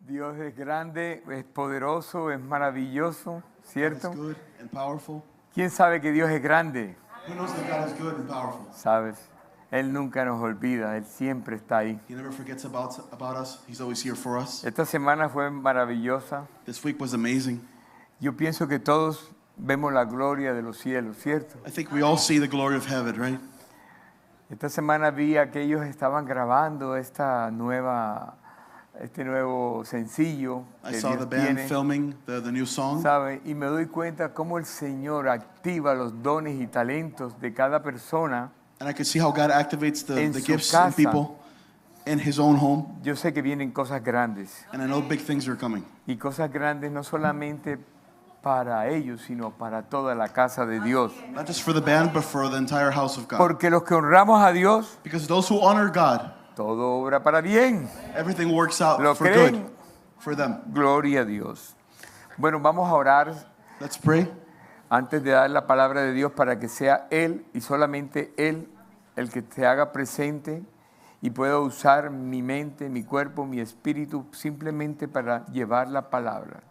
Dios es grande, es poderoso, es maravilloso, ¿cierto? God is good and powerful. ¿Quién sabe que Dios es grande? Who knows that God is good and powerful? ¿Sabes? Él nunca nos olvida, Él siempre está ahí. He never forgets about us. He's always here for us. Esta semana fue maravillosa. This week was amazing. Yo pienso que todos vemos la gloria de los cielos, ¿cierto? I think we all see the glory of heaven, right? Esta semana vi a que ellos estaban grabando este nuevo sencillo I que saw the Dios band tiene, filming the new song, ¿sabe? Y me doy cuenta cómo el Señor activa los dones y talentos de cada persona. and I could see how God activates the En su gifts in casa. people in His own home. Yo sé que vienen cosas grandes. And I know big things are coming. Y cosas grandes no solamente para ellos, sino para toda la casa de Dios. Not just for the band, but for the entire house of God. Porque los que honramos a Dios, Because those who honor God, todo obra para bien. everything works out ¿Lo for creen? good for them. Gloria a Dios. Bueno, vamos a orar Let's pray. antes de dar la palabra de Dios para que sea Él y solamente Él el que se haga presente y pueda usar mi mente, mi cuerpo, mi espíritu simplemente para llevar la palabra.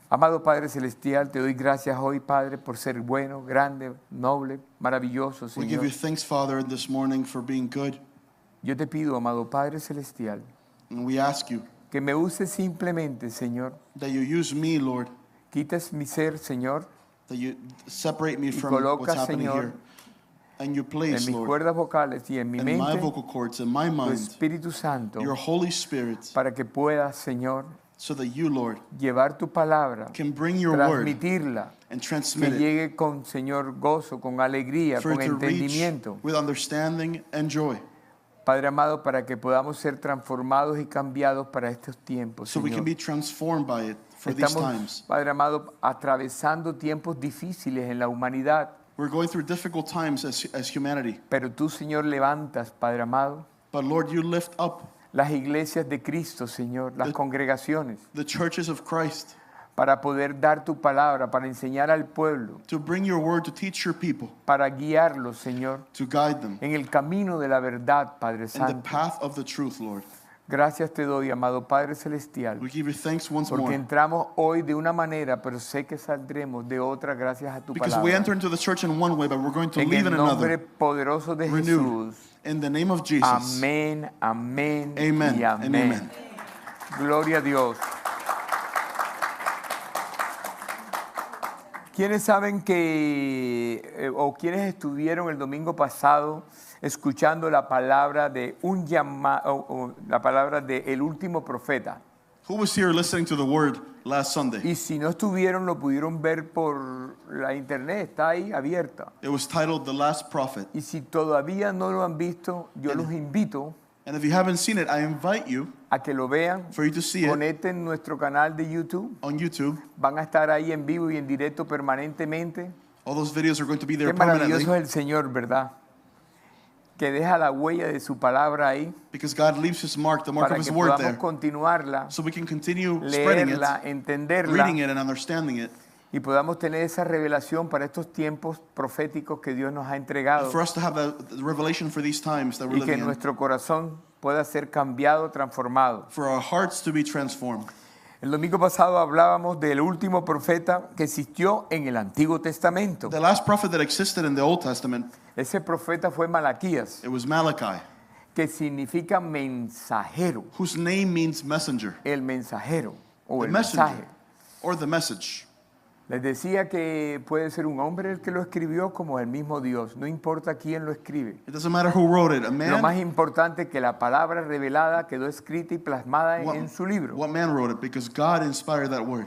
Amado Padre Celestial, te doy gracias hoy, Padre, por ser bueno, grande, noble, maravilloso, We give Señor. you thanks, Father, this morning for being good. Yo te pido, amado Padre Celestial, And we ask you que me uses simplemente, Señor. that you use me, Lord, Quites mi ser, Señor, that you separate me from coloca, what's happening Señor, here. And you en place, mis Lord, cuerdas vocales y en mi in my mente, vocal cords, in my tu mind, Espíritu Santo, your Holy Spirit, para que puedas, Señor, so that you, Lord, llevar tu palabra, can bring your word transmitirla, and que transmit it llegue con, Señor, gozo, con alegría, for con it to reach entendimiento. with understanding and joy, Padre amado, para que podamos ser transformados y cambiados para estos tiempos, so we can Señor. be transformed by it for these Estamos, times. Padre amado, atravesando tiempos difíciles en la humanidad, We're going through difficult times as humanity, pero tú, Señor, levantas, Padre amado, but Lord, you lift up las iglesias de Cristo, Señor, las congregaciones, the churches of Christ para poder dar tu palabra, para enseñar al pueblo, to bring your word to teach your people, para guiarlos, Señor, to guide them en el camino de la verdad, Padre in the Santo. path of the truth, Lord. Gracias te doy, amado Padre Celestial, We give you thanks once porque more entramos hoy de una manera, pero sé que saldremos de otra gracias a tu because we palabra. enter into the church in one way, but we're going to En leave el in nombre another. poderoso de Renewed. Jesús. In the name of Jesus. Amén, amén Amen y and amén. amen. Gloria a Dios. ¿Quiénes saben que, o quienes estuvieron el domingo pasado escuchando la palabra de la palabra de el último profeta? Who was here listening to the word last Sunday? Y si no estuvieron, lo pudieron ver por la internet, está ahí abierta. It was titled The Last Prophet. Y si todavía no lo han visto, yo los invito And if you haven't seen it, I invite you a que lo vean. for you to see it Conecten nuestro canal de YouTube. on YouTube. Van a estar ahí en vivo y en directo permanentemente. All those videos are going to be there Qué maravilloso permanently es el Señor, ¿verdad? Que deja la huella de su palabra ahí because God leaves His mark, the mark para of His que word podamos there, continuarla, so we can continue spreading it, leerla, entenderla reading it and understanding it, y podamos tener esa revelación para estos tiempos proféticos que Dios nos ha entregado and for us to have the revelation for these times that we're y que living in, nuestro corazón pueda ser cambiado, transformado. for our hearts to be transformed. El domingo pasado hablábamos del último profeta que existió en el Antiguo Testamento. The last prophet that existed in the Old Testament, Ese profeta fue Malaquías, it was Malachi, que significa mensajero, whose name means messenger, el mensajero o the el messenger, mensaje. or the message. Les decía que puede ser un hombre el que lo escribió como el mismo Dios, no importa quién lo escribe. It doesn't matter who wrote it, a Lo más man, importante es que la palabra revelada quedó escrita y plasmada what, en su libro. what man wrote it, because God inspired that word.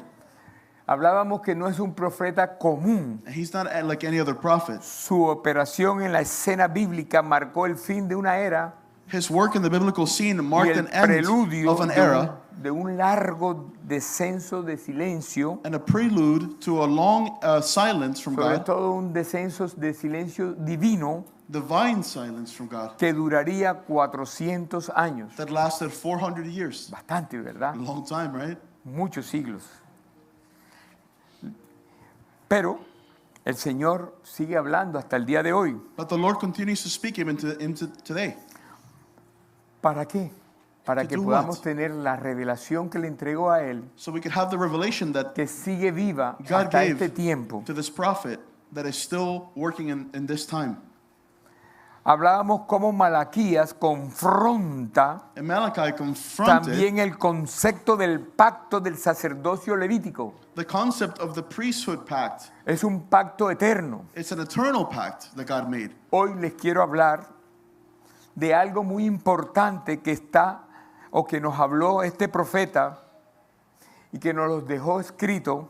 Hablábamos que no es un profeta común. And he's not like any other prophet. Su operación en la escena bíblica marcó el fin de una era His work in the biblical scene y marked el an end preludio of an era de un largo descenso de silencio, and a prelude to a long silence from sobre God, todo un descenso de silencio divino divine silence from God, que duraría 400 años. that lasted 400 years. Bastante, ¿verdad? A long time, right? Muchos siglos. Pero el Señor sigue hablando hasta el día de hoy. But the Lord continues to speak him into today. ¿Para qué? para To que do podamos what? tener la revelación que le entregó a él, So we could have the revelation that que sigue viva God hasta gave este tiempo. to this prophet that is still working in this time. Hablábamos cómo Malaquías confronta And Malachi confronted también el concepto del pacto del sacerdocio levítico. the concept of the priesthood pact. Es un pacto eterno. It's an eternal pact that God made. Hoy les quiero hablar de algo muy importante que está o que nos habló este profeta y que nos lo dejó escrito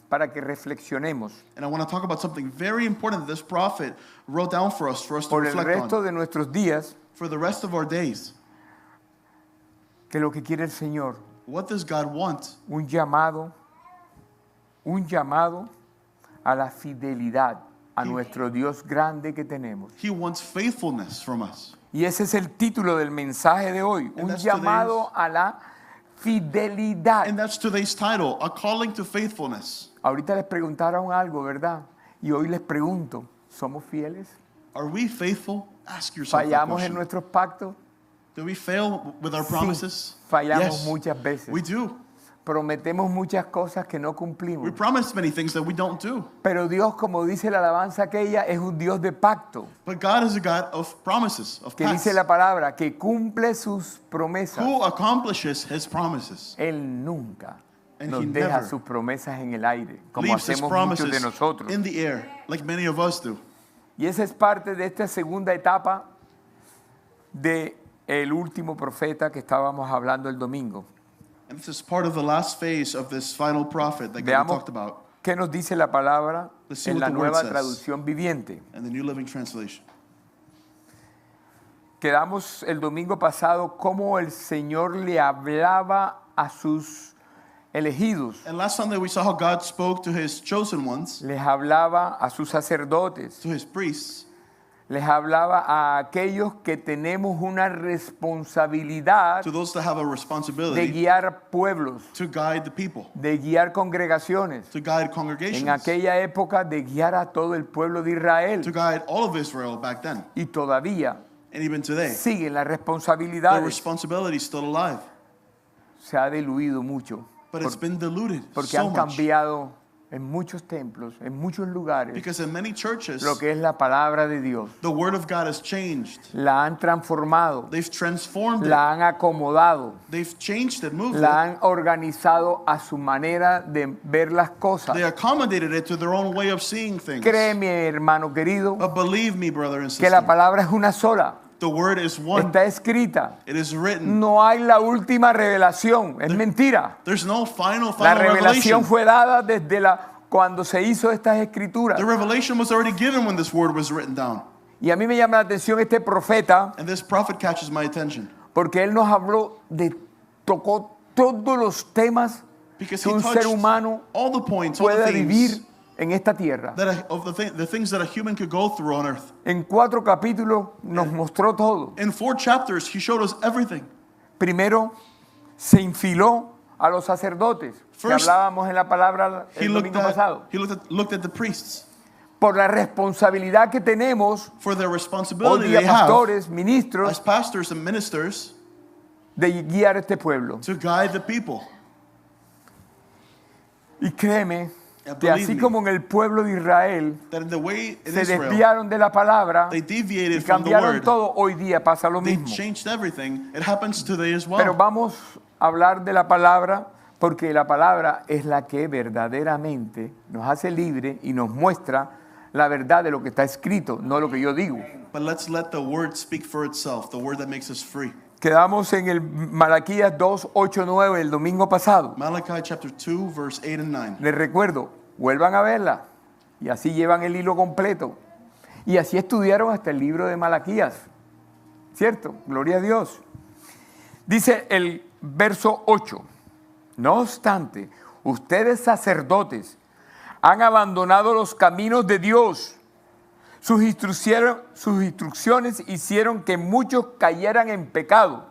para que reflexionemos And I want to talk about something very important that this prophet wrote down for us to por el reflect resto on de nuestros días, for the rest of our days. que lo que quiere el Señor, What does God want? un llamado a la fidelidad a nuestro Dios grande que tenemos. He wants faithfulness from us. Y ese es el título del mensaje de hoy, un that's llamado a la fidelidad. And that's today's title, A Calling to Faithfulness. Ahorita les preguntaron algo, ¿verdad? Y hoy les pregunto, ¿somos fieles? Are we faithful? Ask yourself that ¿Fallamos en question. nuestros pactos? Do we fail with our Sí, promises? fallamos Yes, muchas veces. we do. Prometemos muchas cosas que no cumplimos. We promise many things that we don't do. Pero Dios, como dice la alabanza aquella, es un Dios de pacto. But God is a God of promises, of Que pacts, dice la palabra, que cumple sus promesas. who accomplishes His promises. Él nunca And nos he deja never sus promesas en el aire, como Leaves His hacemos muchos de promises nosotros. in the air, like many of us do. Y esa es parte de esta segunda etapa de el último profeta que estábamos hablando el domingo. And this is part of the last phase of this final prophet that God Veamos talked about qué nos dice la palabra Let's see en what la the word nueva says. traducción viviente. in the New Living Translation. Quedamos el domingo pasado cómo el Señor le hablaba a sus elegidos, And last Sunday we saw how God spoke to His chosen ones, les hablaba a sus sacerdotes, to His priests, les hablaba a aquellos que tenemos una responsabilidad to those that have a de responsibility guiar pueblos, to guide the people, de guiar congregaciones, to guide en congregations, aquella época de guiar a todo el pueblo de to Israel. guide all of Israel back then. Y todavía And even today, siguen las the responsabilidades. responsibility is still alive. Se ha diluido mucho But it's been diluted porque so han much. cambiado en muchos templos, en muchos lugares, Because in many churches, lo que es la palabra de Dios. the Word of God has changed. La han transformado, They've transformed it. la han acomodado, They've changed it, moved la it. han organizado a su manera de ver las cosas. They accommodated it to their own way of seeing things. Créeme, hermano querido, But believe me, brother and que la sister, palabra es una sola. the Word is one. Está escrita. It is written. No hay la última revelación. Es mentira. There's no La final revelación revelation. fue dada desde cuando se hizo estas escrituras. The revelation was already given when this word was written down. Y a mí me llama la atención este profeta And this prophet catches my attention porque él nos habló tocó todos los temas because que he un ser touched humano all the points, all the pueda vivir things en esta tierra. the things that a human could go through on earth. En 4 capítulos nos mostró todo. In 4 chapters, he showed us everything. Primero se infiló a los sacerdotes, que First, hablábamos en la palabra He el looked domingo pasado, looked at the priests por la responsabilidad que tenemos for their hoy responsibility día they have pastores, as ministros, pastors and ministers de guiar a este pueblo. to guide the people. Y créeme And que believe así me, como en el pueblo de Israel that in the way in se Israel desviaron de la palabra they y deviated from the cambiaron word, todo, hoy día pasa lo they mismo. changed everything. It happens today as Pero well. vamos a hablar de la palabra porque la palabra es la que verdaderamente nos hace libre y nos muestra la verdad de lo que está escrito, no lo que yo digo. But let's let the word speak for itself, the word that makes us free. Quedamos en el Malaquías 2, 8, 9 el domingo pasado. Malachi chapter 2, verse 8 and 9. Les recuerdo, vuelvan a verla y así llevan el hilo completo. Y así estudiaron hasta el libro de Malaquías. ¿Cierto? Gloria a Dios. Dice el verso 8. No obstante, ustedes sacerdotes han abandonado los caminos de Dios. Sus instrucciones hicieron que muchos cayeran en pecado.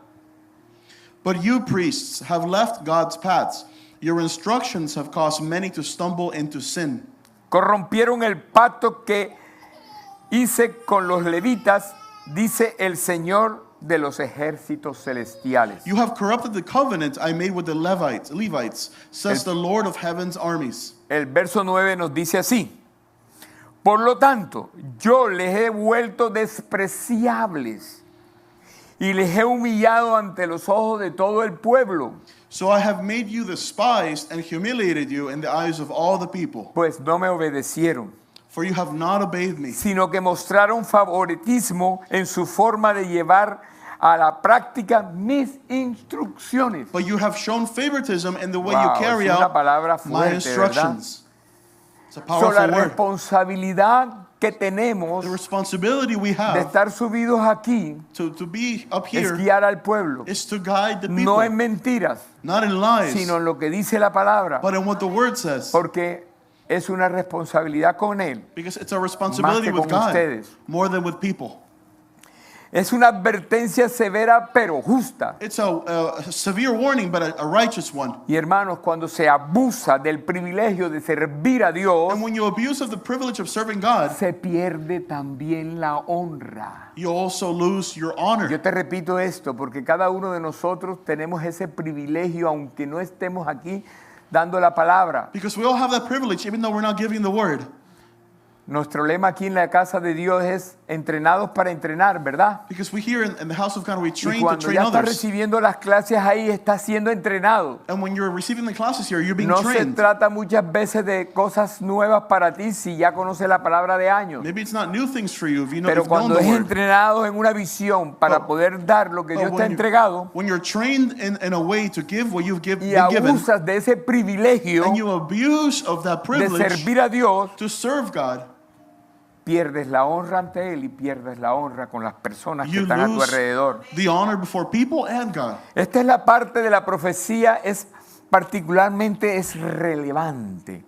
But you priests have left God's paths. Your instructions have caused many to stumble into sin. Corrompieron el pacto que hice con los levitas, dice el Señor de los ejércitos celestiales. You have corrupted the covenant I made with the Levites, says the Lord of heaven's armies. El verso 9 nos dice así: por lo tanto, yo les he vuelto despreciables y les he humillado ante los ojos de todo el pueblo. So I have made you despised and humiliated you in the eyes of all the people. Pues no me obedecieron, For you have not obeyed me, sino que mostraron favoritismo en su forma de llevar a la práctica mis instrucciones. but you have shown favoritism in the way Wow, you carry es una out palabra my fuerte, instructions. It's a So, powerful la word. responsabilidad que tenemos The responsibility we de have estar subidos aquí to be up es here guiar al pueblo, is to guide the no en people, mentiras, not in lies, sino en lo que dice la palabra, but in what the word says. porque es una responsabilidad con Él, Because it's a responsibility Más que with con God ustedes. more than with people. es una advertencia severa pero justa. It's a severe warning, but a righteous one. Y hermanos, cuando se abusa del privilegio de servir a Dios, And when you abuse of the privilege of serving God, se pierde también la honra. you also lose your honor. Yo te repito esto porque cada uno de nosotros tenemos ese privilegio, aunque no estemos aquí dando la palabra. Because we all have that privilege, even though we're not giving the word. Nuestro lema aquí en la casa de Dios es entrenados para entrenar, ¿verdad? Because we here in the house of God, we Y train to cuando train ya estás others. recibiendo las clases ahí, estás siendo entrenado. And when you're receiving the classes here, you're being No se trained. trata muchas veces de cosas nuevas para ti si ya conoces la palabra de años. Maybe it's not new things for you if you know Pero you've known cuando the es word. entrenado en una visión para But- poder dar lo que Dios te ha entregado when you're trained in a way to give what you've y been given, abusas de ese privilegio and you abuse of that de privilege servir a Dios, to serve God, pierdes la honra ante Él y pierdes la honra con las personas que you están a tu lose alrededor. the honor before people and God. Esta es la parte de la profecía, particularmente es relevante.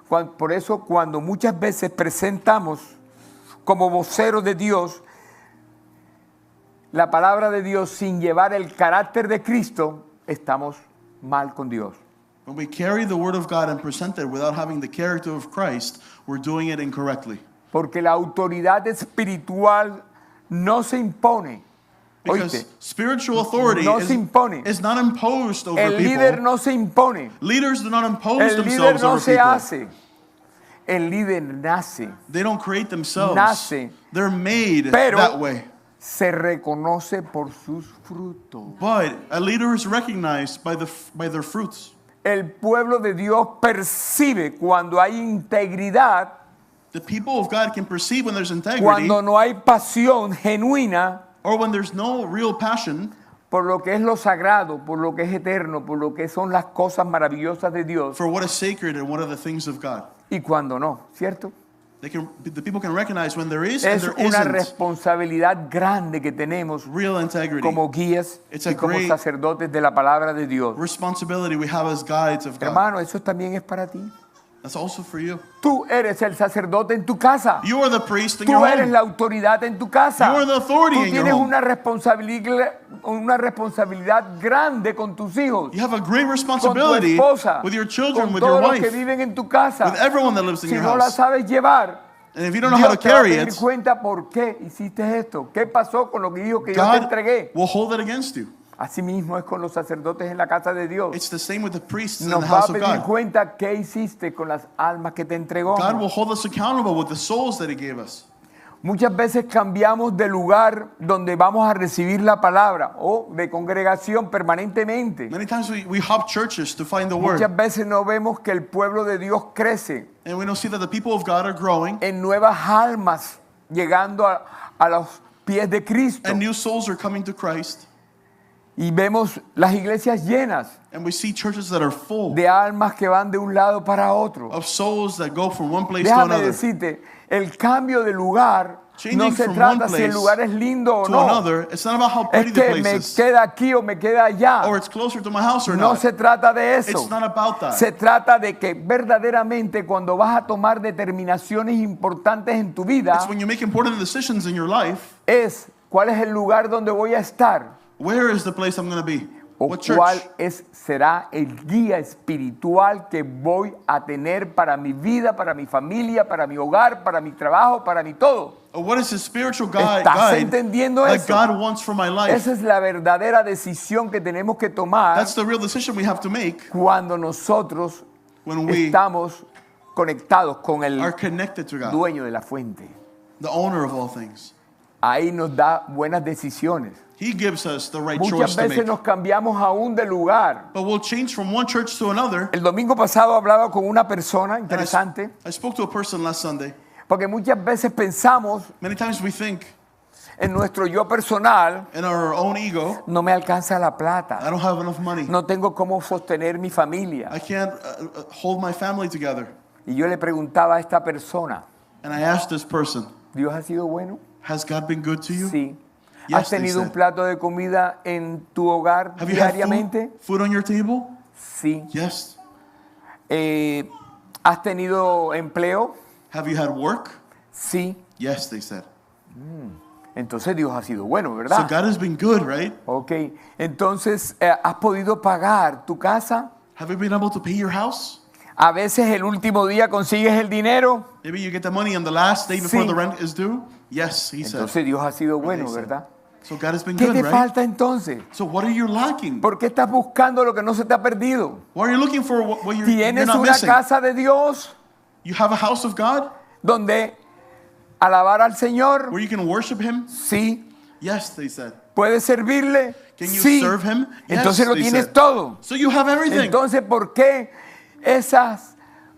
Por eso cuando muchas veces presentamos como voceros de Dios la palabra de Dios sin llevar el carácter de Cristo, estamos mal con Dios. When we carry the word of God and present it without having the character of Christ, we're doing it incorrectly. Porque la autoridad espiritual no se impone. Because Oíste, spiritual authority no se impone. is not imposed over El people. líder no se impone. Leaders do not impose El líder themselves no over se people. hace. El líder nace. They don't create themselves. Nace. They're made Pero that way. se reconoce por sus frutos. But a leader is recognized by their fruits. El pueblo de Dios percibe cuando hay integridad, The people of God can perceive when there's integrity cuando no hay pasión genuina or when there's no real passion por lo que es lo sagrado, por lo que es eterno, por lo que son las cosas maravillosas de Dios, for what is sacred and what are the things of God. y cuando no, ¿cierto? The people can recognize when there is and Es there una isn't responsabilidad grande que tenemos real integrity. como guías It's a y como great sacerdotes de la palabra de Dios. Responsibility we have as guides of God. Hermano, eso también es para ti. That's also for you. Tú eres el sacerdote en tu casa. You are the priest in Tú your eres home. la autoridad en tu casa. You are the authority Tú in your tienes home. una responsabilidad grande con tus hijos, You have a great con tu responsibility esposa, with your children, con with your todos los que wife, viven en tu casa. with everyone that lives in Si your no la house. sabes llevar, And if you don't know how Dios to te va a carry pedir it, cuenta por qué hiciste esto. ¿Qué pasó con lo que dijo que yo te God entregué? will hold it against you. Así mismo es con los sacerdotes en la casa de Dios. It's the same with the priests in Nos the va a house of pedir God. cuenta qué hiciste con las almas que te entregó. God will hold us accountable with the souls that He gave us. Muchas veces cambiamos de lugar donde vamos a recibir la palabra o de congregación permanentemente. Many times we hop churches to find the word, Muchas veces no vemos que el pueblo de Dios crece and we don't see that the people of God are growing, en nuevas almas, llegando a los pies de Cristo. and new souls are coming to Christ, Y vemos las iglesias llenas and we see churches that are full de almas que van de un lado para otro. of souls that go from one place to Déjame another. decirte, el cambio de lugar Changing no se from trata one si el place lugar es lindo o to no. another, it's not about how Es pretty the que place me is, queda aquí o me queda allá. or it's closer to my house or No not. se trata de eso. It's not about that. Se trata de que verdaderamente cuando vas a tomar determinaciones importantes en tu vida, It's when you make important decisions in your life, es cuál es el lugar donde voy a estar, where is the place I'm going to be? ¿O What church? cuál será el guía espiritual que voy a tener para mi vida, para mi familia, para mi hogar, para mi trabajo, para mi todo? Or what is the spiritual guide ¿Estás entendiendo that eso? God wants for my life? Esa es la verdadera decisión que tenemos que tomar That's the real decision we have to make cuando nosotros when we estamos conectados con are el connected to God, dueño de la fuente. the owner of all things. Ahí nos da buenas decisiones. He gives us the right Muchas choice to veces make. nos cambiamos aún de lugar. But we'll change from one church to another. El domingo pasado hablaba con una persona And interesante, I spoke to a person last Sunday. porque muchas veces pensamos Many times we think en nuestro yo personal, in our own ego, no me alcanza la I plata, don't have enough money. no tengo cómo sostener mi familia. I can't hold my family together. Y yo le preguntaba a esta persona, And I asked this person, ¿Dios ha sido bueno? has God been good to you? Sí. Yes, ¿Has they tenido un said. plato de comida en tu hogar Have you had diariamente? food on your table? Sí. Yes. ¿Has tenido empleo? Have you had work? Sí. Yes, they said. Entonces Dios ha sido bueno, So ¿verdad? God has been good, right? Ok. Entonces, ¿has podido pagar tu casa? Have you been able to pay your house? A veces el último día consigues el dinero. Maybe you get the money on the last day before Sí. the rent is due? Yes, he said. Entonces Dios ha sido bueno, They said. ¿verdad? So God has been ¿Qué good, te right? falta entonces? So what are you lacking? ¿Por qué estás buscando lo que no se te ha perdido? What are you looking for? What you're ¿Tienes not una missing? casa de Dios You have a house of God donde alabar al Señor? where you can worship Him? Sí. Yes, they said. ¿Puedes servirle? Can you Sí. serve Him? Yes, Entonces lo they tienes said. todo. So you have everything. Entonces, ¿por qué esas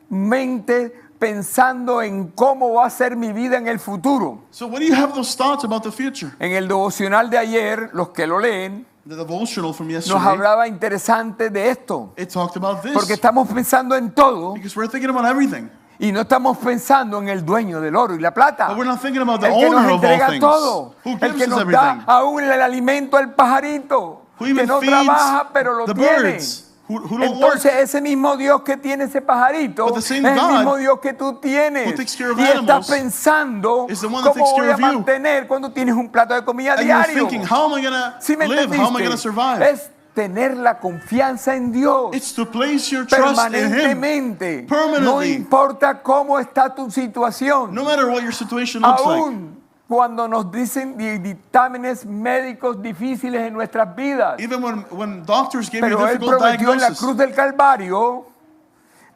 mentes pensando en cómo va a ser mi vida en el futuro? So when you have those thoughts about the future, En el devocional de ayer, los que lo leen, the devotional from nos yesterday, hablaba interesante de esto. it talked about this. Porque estamos pensando en todo Because we're thinking about everything. y no estamos pensando en el dueño del oro y la plata. But we're not thinking about the El que nos owner of all entrega things. todo. Who El gives que us nos everything? da aún el alimento al pajarito. Who Que even no feeds trabaja, pero lo the tiene. birds? Who don't work? Entonces ese mismo Dios que tiene ese pajarito But the es same el God mismo Dios que tú tienes. who takes care of Y estás animals pensando is the one that cómo takes voy care a of you. mantener cuando tienes un plato de comida And you're diario. thinking, how am I going to ¿Sí me live? How am I going to entendiste? survive? Es tener la confianza en Dios. It's to place your trust in Him. Permanentemente. No Permanently. importa cómo está tu situación. No matter what your situation looks like. Aún cuando nos dicen dictámenes médicos difíciles en nuestras vidas. Even when doctors give you Pero Él difficult prometió en la diagnosis. cruz del Calvario,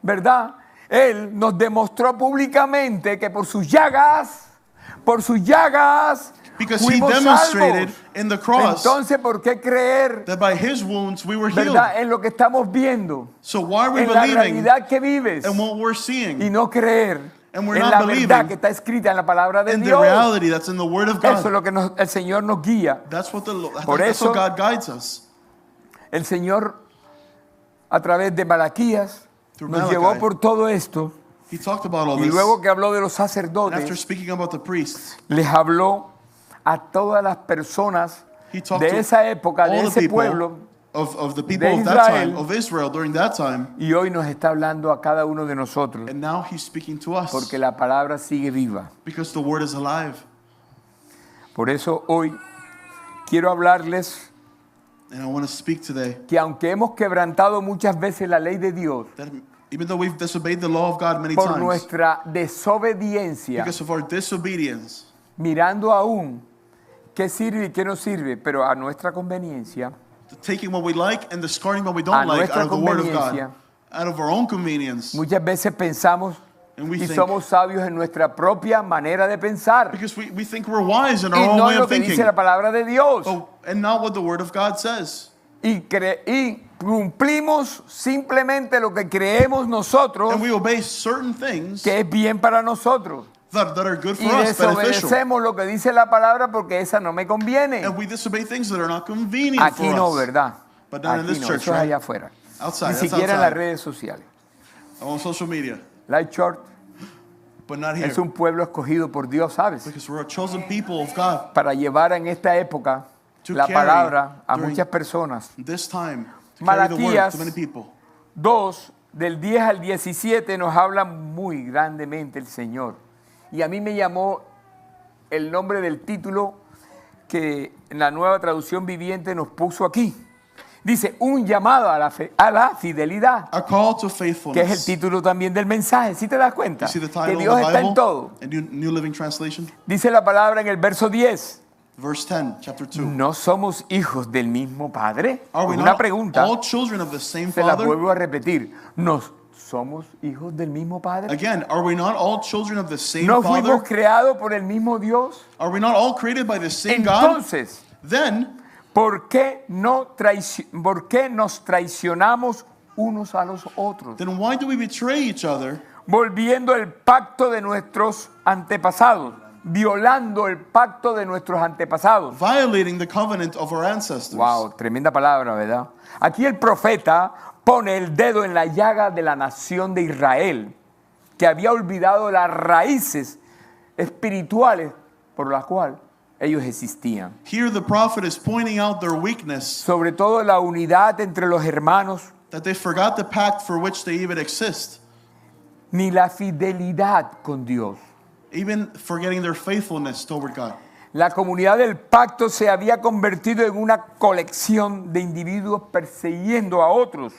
¿verdad? Él nos demostró públicamente que por sus llagas, Because He fuimos demonstrated salvos. in the cross Entonces, ¿por qué creer, that by His wounds we were healed. verdad, en lo que estamos viendo, So why are we en la believing realidad que vives, in what we're seeing? y no creer And we're en not la believing verdad que está escrita en la palabra de in the Dios? reality that's in the Word of Eso es God? lo que el Señor nos guía. That's what Por that's eso- how God guides us. El Señor, a través de Malaquías, Through nos Malachi. llevó por todo esto. He talked about all Y this. luego que habló de los And after sacerdotes, speaking about the priests, les habló a todas las personas He talked de to esa época, de all the ese people pueblo, of the people de of that Israel. time, of Israel during that time. y hoy nos está hablando a cada uno de nosotros, And now He's speaking to us porque la palabra sigue viva. because the Word is alive. Por eso hoy quiero hablarles And I want to speak today que aunque hemos quebrantado muchas veces la ley de Dios that even though we've disobeyed the law of God many por times, nuestra desobediencia, because of our disobedience, mirando aún qué sirve y qué no sirve, pero a nuestra conveniencia, taking what we like and discarding what we A don't like nuestra out of the Word of conveniencia. God, out of our own convenience. muchas veces pensamos And we y think- somos sabios en nuestra propia manera de pensar Because we think we're wise in our y own no way en lo of que thinking. dice la palabra de Dios. And not what the Word of God says. Y cumplimos simplemente lo que creemos nosotros And we obey certain things que es bien para nosotros. that are good Y for us, beneficial. desobedecemos lo que dice la palabra porque esa no me conviene. And we disobey things that are not convenient Aquí for no, us. ¿verdad? But not in Aquí this no, church, eso es right? allá afuera. Outside, Ni that's siquiera en las outside. redes sociales. On social media, Light Church but not here. es un pueblo escogido por Dios, ¿sabes? Because we're a chosen people of God. Para llevar en esta época To la carry palabra a during- muchas personas. This time, to carry the Word Malaquías to many people. 2, del 10 al 17, nos habla muy grandemente el Señor. Y a mí me llamó el nombre del título que en la Nueva Traducción Viviente nos puso aquí. Dice, un llamado a la fidelidad, A call to que es el faithfulness. título también del mensaje. ¿Sí te das cuenta? You see the Que title Dios of the está en Bible? todo. In New Living Translation. Dice la palabra en el verso 10. Verse 10, chapter 2. ¿No somos hijos del mismo Padre? Are we Una not pregunta, all children of the same se la Father? vuelvo a repetir. ¿No somos hijos del mismo Padre? Again, are we not all children of the same ¿No Father? fuimos creados por el mismo Dios? Are we not all created by the same God? Entonces, Then, ¿por qué nos traicionamos unos a los otros? then why do we betray each other, Volviendo el pacto de nuestros antepasados, violando el pacto de nuestros antepasados. violating the covenant of our ancestors? Wow, tremenda palabra, ¿verdad? Aquí el profeta pone el dedo en la llaga de la nación de Israel, que había olvidado las raíces espirituales por las cuales ellos existían. Here the prophet is pointing out their weakness, Sobre todo la unidad entre los hermanos, that they forgot the pact for which they even exist, ni la fidelidad con Dios. even forgetting their faithfulness toward God. La comunidad del pacto se había convertido en una colección de individuos persiguiendo a otros.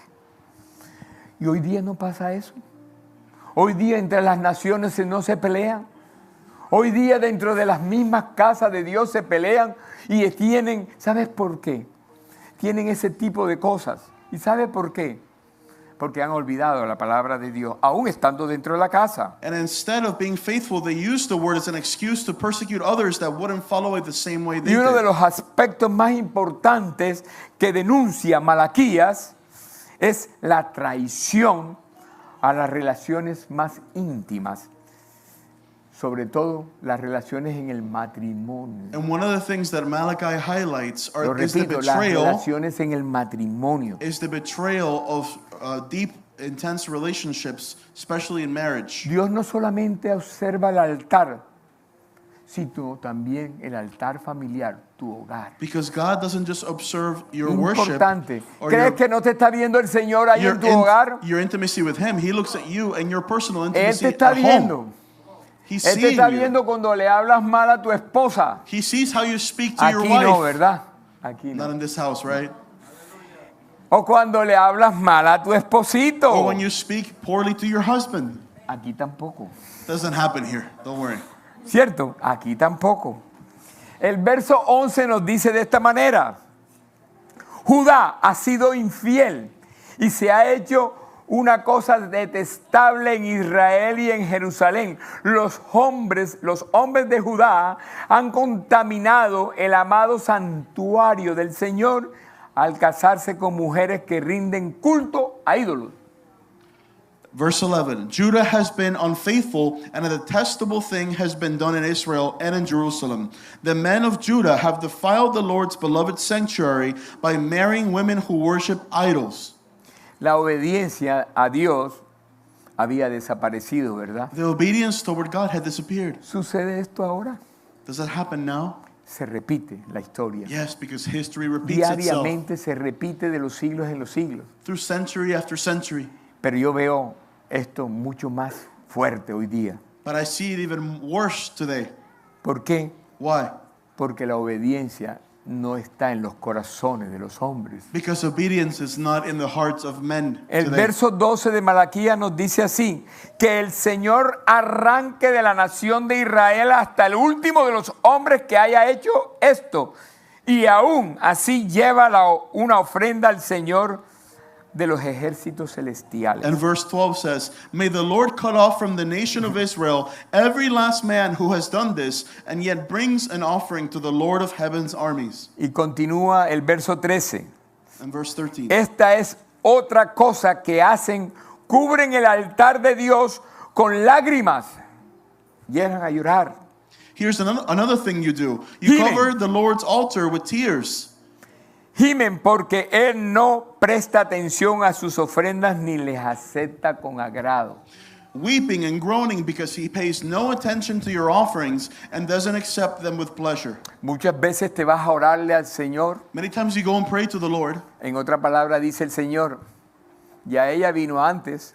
Y hoy día no pasa eso. Hoy día entre las naciones no se pelean. Hoy día dentro de las mismas casas de Dios se pelean y tienen, ¿sabes por qué? Tienen ese tipo de cosas. ¿Y sabe por qué? Porque han olvidado la palabra de Dios, aún estando dentro de la casa. And instead of being faithful, they use the word as an excuse to persecute others that wouldn't follow it the same way they Y uno de did. los aspectos más importantes que denuncia Malaquías es la traición a las relaciones más íntimas, sobre todo las relaciones en el matrimonio. And one of the things that Malachi highlights Lo is the repito, las betrayal relaciones en el matrimonio. of deep, intense relationships, especially in marriage. Dios no solamente observa el altar, sino también el altar familiar, tu hogar. Because God doesn't just observe your worship Importante. or ¿Crees que no te está viendo el Señor ahí en tu hogar? your intimacy with Him. He looks at you and your personal Él intimacy te está at viendo. home. He's Él te seeing está you. viendo cuando le hablas mal a tu esposa. He sees how you speak to your Aquí wife. no, ¿verdad? Aquí Not no. in this house, right? O cuando le hablas mal a tu Or esposito. when you speak poorly to your husband. Aquí tampoco. Doesn't happen here. Don't worry. ¿Cierto? Aquí tampoco. El verso 11 nos dice de esta manera: Judá ha sido infiel y se ha hecho una cosa detestable en Israel y en Jerusalén. Los hombres de Judá han contaminado el amado santuario del Señor al casarse con mujeres que rinden culto a ídolos. Verse 11, Judah has been unfaithful, and a detestable thing has been done in Israel and in Jerusalem. The men of Judah have defiled the Lord's beloved sanctuary by marrying women who worship idols. La obediencia a Dios había desaparecido, ¿verdad? The obedience toward God had disappeared. ¿Sucede esto ahora? Does that happen now? Se repite la historia. Yes, because history repeats itself Diariamente se repite de los siglos en los siglos. through century after century. Pero yo veo esto mucho más fuerte hoy día. But I see it even worse today. ¿Por qué? Why? Porque la obediencia no está en los corazones de los hombres. Because obedience is not in the hearts of men El today. verso 12 de Malaquías nos dice así: que el Señor arranque de la nación de Israel hasta el último de los hombres que haya hecho esto, y aún así lleva una ofrenda al Señor de los ejércitos celestiales. And verse 12 says, May the Lord cut off from the nation of Israel every last man who has done this, and yet brings an offering to the Lord of heaven's armies. Y continúa el verso 13. And verse 13. Esta es otra cosa que hacen: cubren el altar de Dios con lágrimas, llegan a llorar. Here's another thing you do. You Gimen. cover the Lord's altar with tears. Gimen porque Él no presta atención a sus ofrendas ni les acepta con agrado. Weeping and groaning because he pays no attention to your offerings and doesn't accept them with pleasure. Muchas veces te vas a orarle al Señor. Many times you go and pray to the Lord. En otra palabra dice el Señor: ya ella vino antes.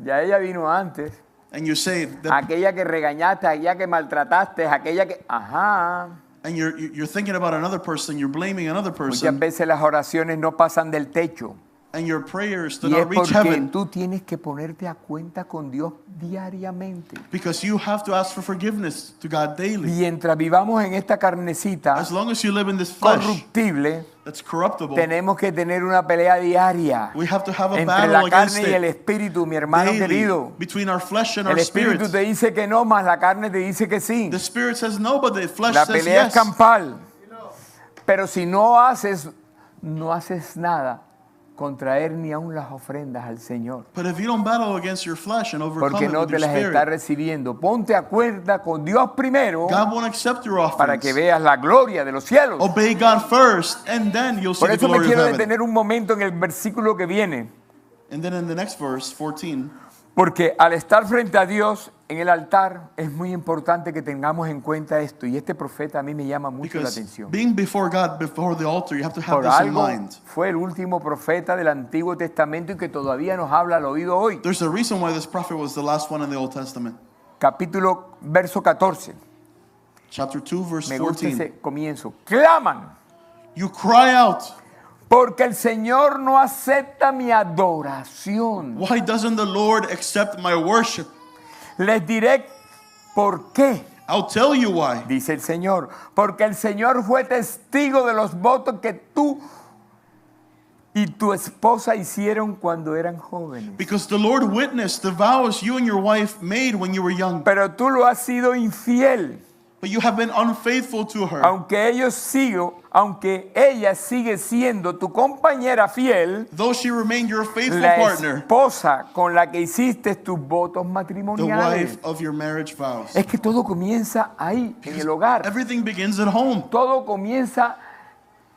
Ya ella vino antes. And you say, Aquella que regañaste, aquella que maltrataste, aquella que... Ajá. and you're thinking about another person, you're blaming another Muchas person, veces las oraciones no pasan del techo. and your prayers do Y es not reach porque heaven tú tienes que ponerte a cuenta con Dios diariamente. because you have to ask for forgiveness to God daily. Mientras vivamos en esta carnecita As long as you live in this flesh corruptible, that's corruptible, tenemos que tener una pelea diaria we have to have a entre battle la against carne y el it espíritu, mi hermano daily, querido. between our flesh and our El espíritu spirit. te dice que no, más la carne te dice que sí. The spirit says no, but the flesh La says pelea yes. es campal. Pero si no haces nada contra él ni aun las ofrendas al Señor. But if you don't battle against your flesh and overcome Porque it no with te your las está spirit, recibiendo. Ponte a cuenta con Dios primero God won't accept your para que offerings. veas la gloria de los cielos. Obey God first, and then you'll see Por the eso me glory of quiero heaven. detener un momento en el versículo que viene. And then in the next verse, 14, Porque al estar frente a Dios en el altar es muy importante que tengamos en cuenta esto. Y este profeta a mí me llama mucho la because atención. being before God, before the altar, you have to have Por this in algo mind. fue el último profeta del Antiguo Testamento y que todavía nos habla al oído hoy. There's a reason why this prophet was the last one in the Old Testament. Verso 14. Chapter 2, verse Me gusta 14. ese comienzo. Claman, You cry out, porque el Señor no acepta mi adoración. why doesn't the Lord accept my worship? Les diré por qué, I'll tell you why. dice el Señor. Porque el Señor fue testigo de los votos que tú y tu esposa hicieron cuando eran jóvenes. Because the Lord witnessed the vows you and your wife made when you were young. Pero tú lo has sido infiel. But you have been unfaithful to her. Aunque ella sigue siendo tu compañera fiel, Though she remained your faithful la partner, esposa con la que hiciste tus votos the matrimoniales. wife of your marriage vows. Es que todo comienza ahí, en el hogar. Everything begins at home. Todo comienza,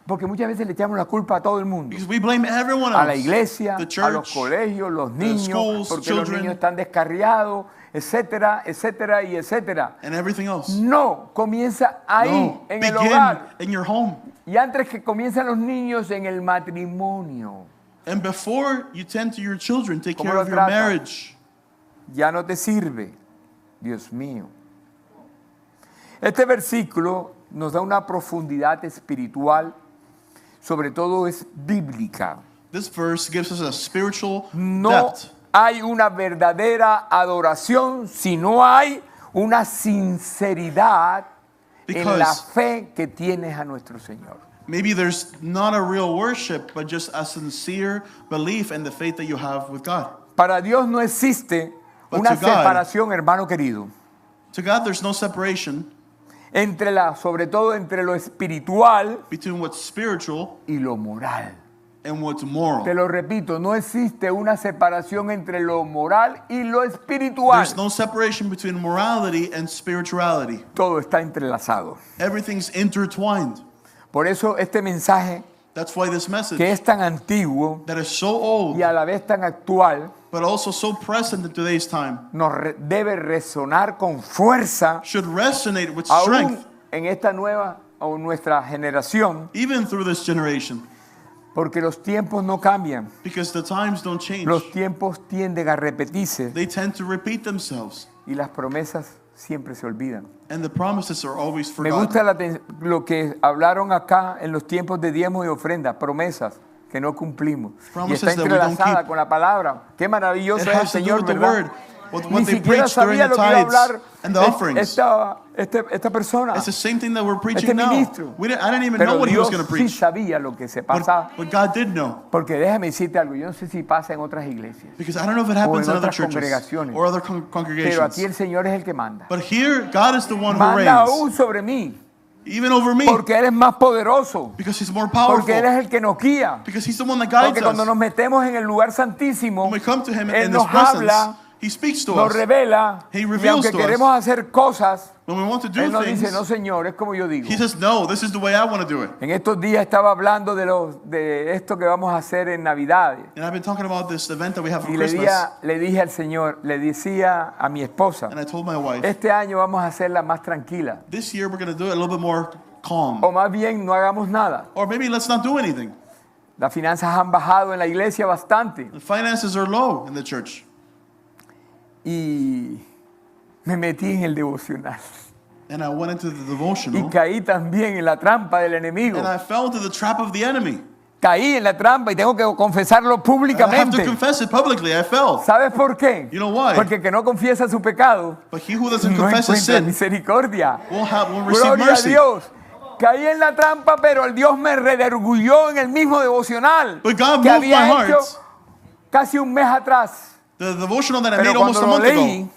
porque muchas veces le echamos la culpa a todo el mundo. Because we blame everyone A la else. iglesia, The a los church, colegios, los niños, schools, porque los children. niños están descarriados, etcétera, etcétera y etcétera. and everything else. No, comienza ahí, No, en el begin hogar. in your home. Y antes que comiencen los niños, en el matrimonio. And before you tend to your children, take ¿Cómo care lo of your trata? marriage. Ya no te sirve. Dios mío. Este versículo nos da una profundidad espiritual, sobre todo es bíblica. This verse gives us a spiritual No depth. hay una verdadera adoración si no hay una sinceridad en la Because fe que tienes a nuestro Señor. maybe there's not a real worship, but just a sincere belief in the faith that you have with God. Para Dios no existe But una to God- separación, hermano querido, To God, there's no separation sobre todo entre lo espiritual between what's spiritual y lo moral. and what's Te moral. lo repito, no existe una separación entre lo moral y lo espiritual. There's no separation between morality and spirituality. Todo está entrelazado. Everything's intertwined. Por eso este mensaje, That's why this message que es tan antiguo that is so old, y a la vez tan actual, but also so present in today's time, debe resonar con fuerza should resonate with aún strength, en esta nueva o nuestra generación, even through this generation, porque los tiempos no cambian. because the times don't change. Los tiempos tienden a repetirse They tend to repeat themselves, y las promesas siempre se olvidan. and the promises are always Me gusta forgotten. lo que hablaron acá en los tiempos de diezmos y ofrendas, promesas que no cumplimos. Y Promises está that we don't entrelazada keep. con la palabra. Qué maravilloso It es el has to do Señor, with the ¿verdad? word, what Ni they siquiera preach during sabía the lo que iba a tithes hablar and the offerings. esta persona, It's the same thing that we're preaching este now. ministro. I didn't even know Pero what he was Dios going to sí preach. sabía lo que se pasaba. But God did know. Porque déjame decirte algo, yo no sé si pasa en otras iglesias, Because I don't know if it happens en in other otras churches congregaciones. or other pero aquí congregations. el Señor es el que manda. But here, God is the one who Manda reigns, aún sobre mí, even over me, porque Él es más poderoso, because He's more porque Él powerful, es el que nos guía. because He's the one that guides Porque cuando us. nos metemos en el lugar santísimo, When we come to Him Él in His nos presence, habla, He speaks to nos us. revela, He y reveals aunque to us. queremos hacer cosas, When we want to do Él nos things, dice, no Señor, es como yo digo. He says, no, this is the way I want to do it. En estos días estaba hablando de esto que vamos a hacer en Navidad. And I've been talking about this event that we have for Y Christmas. le dije al Señor, le decía a mi esposa, And I told my wife, este año vamos a hacerla más tranquila. this year we're going to do it a little bit more calm. O más bien, no hagamos nada. Or maybe let's not do anything. Las finanzas han bajado en la iglesia bastante. The finances are low in the church. Y me metí en el devocional. And I went into the Y devotional. caí también en la trampa del enemigo. And I fell into the trap of the enemy. Caí en la trampa y tengo que confesarlo And I have to públicamente. confess it publicly. I fell. ¿Sabes por qué? You know why? Porque el que no confiesa su pecado But he who doesn't no confess his encuentra sin misericordia. will receive Gloria a mercy. Dios. Caí en la trampa, pero el Dios me redergulló en el mismo devocional But God que moved my había heart. hecho casi un mes atrás. The devotional that I Pero made almost cuando a lo month leí, ago.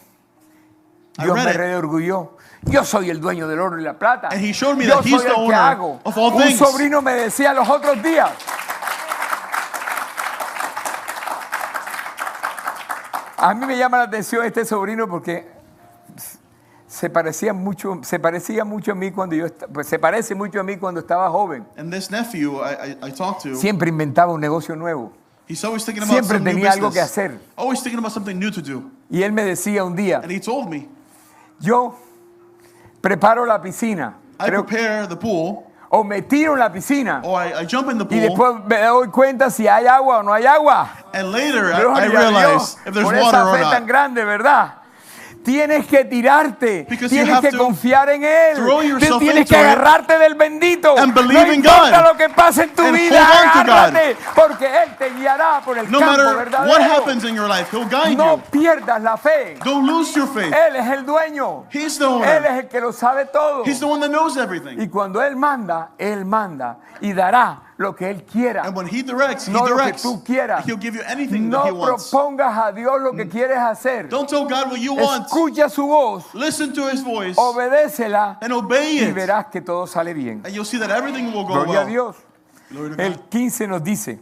I Dios read me it. redergulló. Yo soy el dueño del oro y la plata. And he showed me Yo that he's soy the el que owner hago. of all Un things. sobrino me decía los otros días. A mí me llama la atención este sobrino porque se parecía mucho a mí cuando se parece mucho a mí cuando estaba joven. And this nephew I talked to, Siempre inventaba un negocio nuevo. he's always thinking about Siempre some new tenía algo que business. hacer. Always thinking about something new to do. Y él me decía un día, And he told me, yo preparo la piscina, I prepare the pool, o me tiro en la piscina, or I jump in the y pool, después me doy cuenta si hay agua o no hay agua. and later I Gloria a realize Dios, if there's por water esa or fe tan not. grande, ¿verdad? Tienes que tirarte, Because you tienes have que to confiar en Él, throw yourself tienes into que it agarrarte del bendito, and no believe in importa God lo que pase en tu and vida, hold on to God. agárrate, porque Él te guiará por el No campo matter verdadero. what happens in your life, he'll guide No you. pierdas la fe, Don't lose your faith. Él es el dueño, He's the Él owner. es el que lo sabe todo. He's the one that knows everything. Y cuando Él manda y dará lo que Él quiera. And when he directs, No lo que directs. tú quieras. He'll give you anything No that he wants. propongas a Dios lo que quieres hacer. Don't tell God what you want. Escucha su voz, Listen to his voice obedécela and obey y it. verás que todo sale bien. And you'll see that everything will go Gloria a well. Dios. Glory to El God. 15 nos dice,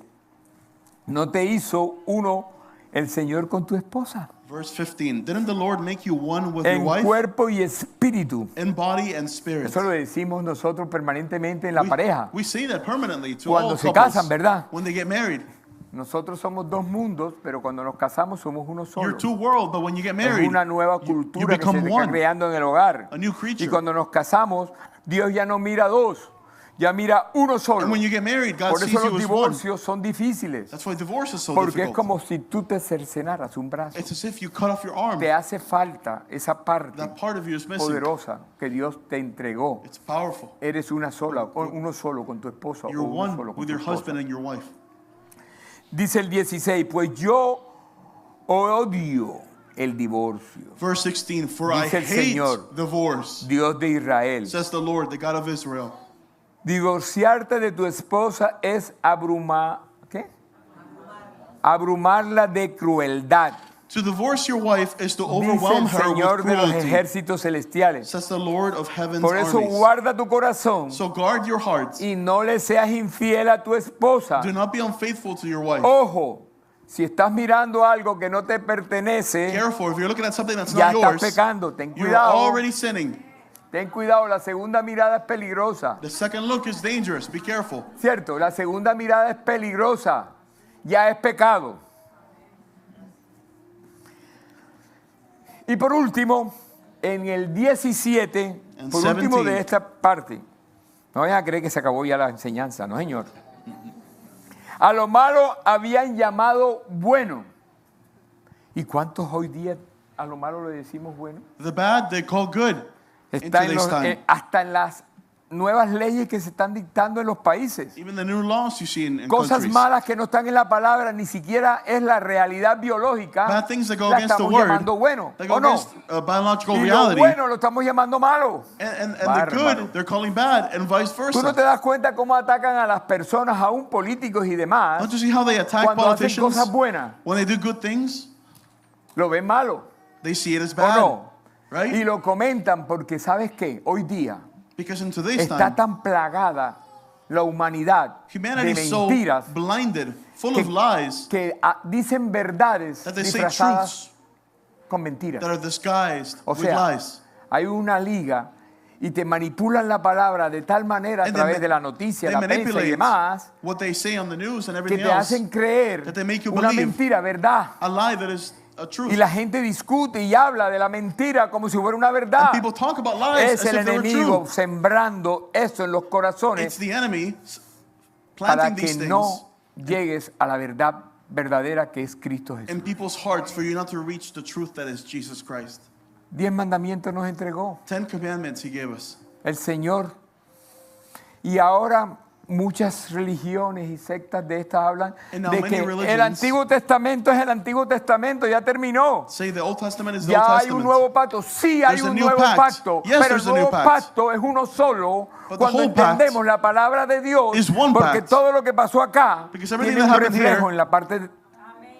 ¿no te hizo uno el Señor con tu esposa? Verse 15. Didn't the Lord make you one with your En wife? cuerpo y espíritu. In body and spirit. Eso lo decimos nosotros permanentemente en la pareja. We say that permanently to Cuando all se couples. casan, ¿verdad? When they get married. Nosotros somos dos mundos, pero cuando nos casamos somos uno solo. You're two worlds, but when you get Es married, una nueva you cultura que se become está one. creando en el hogar. A new creature. Y cuando nos casamos, Dios ya no mira dos, ya mira uno solo. And when you get married, God Por sees eso you los as one. divorcios son difíciles. That's why divorce is so Porque es difficult. como si tú te cercenaras un brazo. It's as if you cut off your arm. Te hace falta esa parte That part of you is missing. poderosa que Dios te entregó. It's powerful. Eres uno solo con tu esposa You're o uno one solo con with tu your esposa. husband and your wife. Dice el 16, pues yo odio el divorcio. Verse 16, for I Dice el hate Señor. divorce, Dios de Israel. says the Lord, the God of Israel. Divorciarte de tu esposa es abrumarla de crueldad. To divorce your wife is to Dice overwhelm el her Señor with de los cruelty, ejércitos celestiales. says the Lord of heaven's Por eso armies. guarda tu corazón So guard your hearts. y no le seas infiel a tu esposa. Do not be unfaithful to your wife. Ojo, si estás mirando algo que no te pertenece, Careful, if you're looking at something that's ya not estás yours, pecando. Ten you're cuidado. already sinning. Ten cuidado, la segunda mirada es peligrosa. The second look is dangerous. Be careful. ¿Cierto? La segunda mirada es peligrosa. Ya es pecado. Y por último, en el 17, And por último 17. de esta parte, no vayan a creer que se acabó ya la enseñanza, ¿no, señor? A lo malo habían llamado bueno. ¿Y cuántos hoy día a lo malo le decimos bueno? The bad they call good in Está en today's time. hasta en las nuevas leyes que se están dictando en los países. Even the new laws you see in Cosas countries. malas que no están en la palabra, ni siquiera es la realidad biológica. Bad things that go La against the estamos word, llamando bueno, that go ¿o no? against biological Y lo reality. bueno lo estamos llamando malo. And the Bárbaro. good they're calling bad, and vice Tú no versa. te das cuenta cómo atacan a las personas, aún políticos y demás, Don't you see how they attack cuando hacen politicians? cosas buenas. When they do good things, Lo ven malo, they see it as ¿o bad, no? Y right? lo comentan porque, ¿sabes qué? Hoy día Because in today's está time, tan plagada la humanidad humanity de is so mentiras blinded, full que, of lies, que dicen verdades that they say disfrazadas truths con mentiras. that are disguised O with sea, lies. hay una liga y te manipulan la palabra de tal manera a And través they de la noticia, they la prensa y manipulate demás, what they say on the news and que everything te else, hacen creer that they make you una believe mentira, verdad. a lie that is a truth. Y la gente discute y habla de la mentira como si fuera una verdad. And people talk about lies Es as el if they were enemigo true. sembrando eso en los It's corazones the enemy para planting que these things no llegues a la verdad verdadera que es Cristo Jesús. in people's hearts for you not to reach the truth that is Jesus Christ. 10 mandamientos nos entregó 10 commandments he gave us. el Señor. Y ahora muchas religiones y sectas de estas hablan And now de many que religions el Antiguo Testamento es el Antiguo Testamento, ya terminó. Say the Old Testament is the Ya Old hay Testament. un nuevo pacto, sí hay There's a un new nuevo pact. pacto, Yes, pero el there's a new nuevo pact. pacto es uno solo But the cuando whole pact entendemos la palabra de Dios, is one porque pact. todo lo que pasó acá Because everything tiene un that happened reflejo here en la parte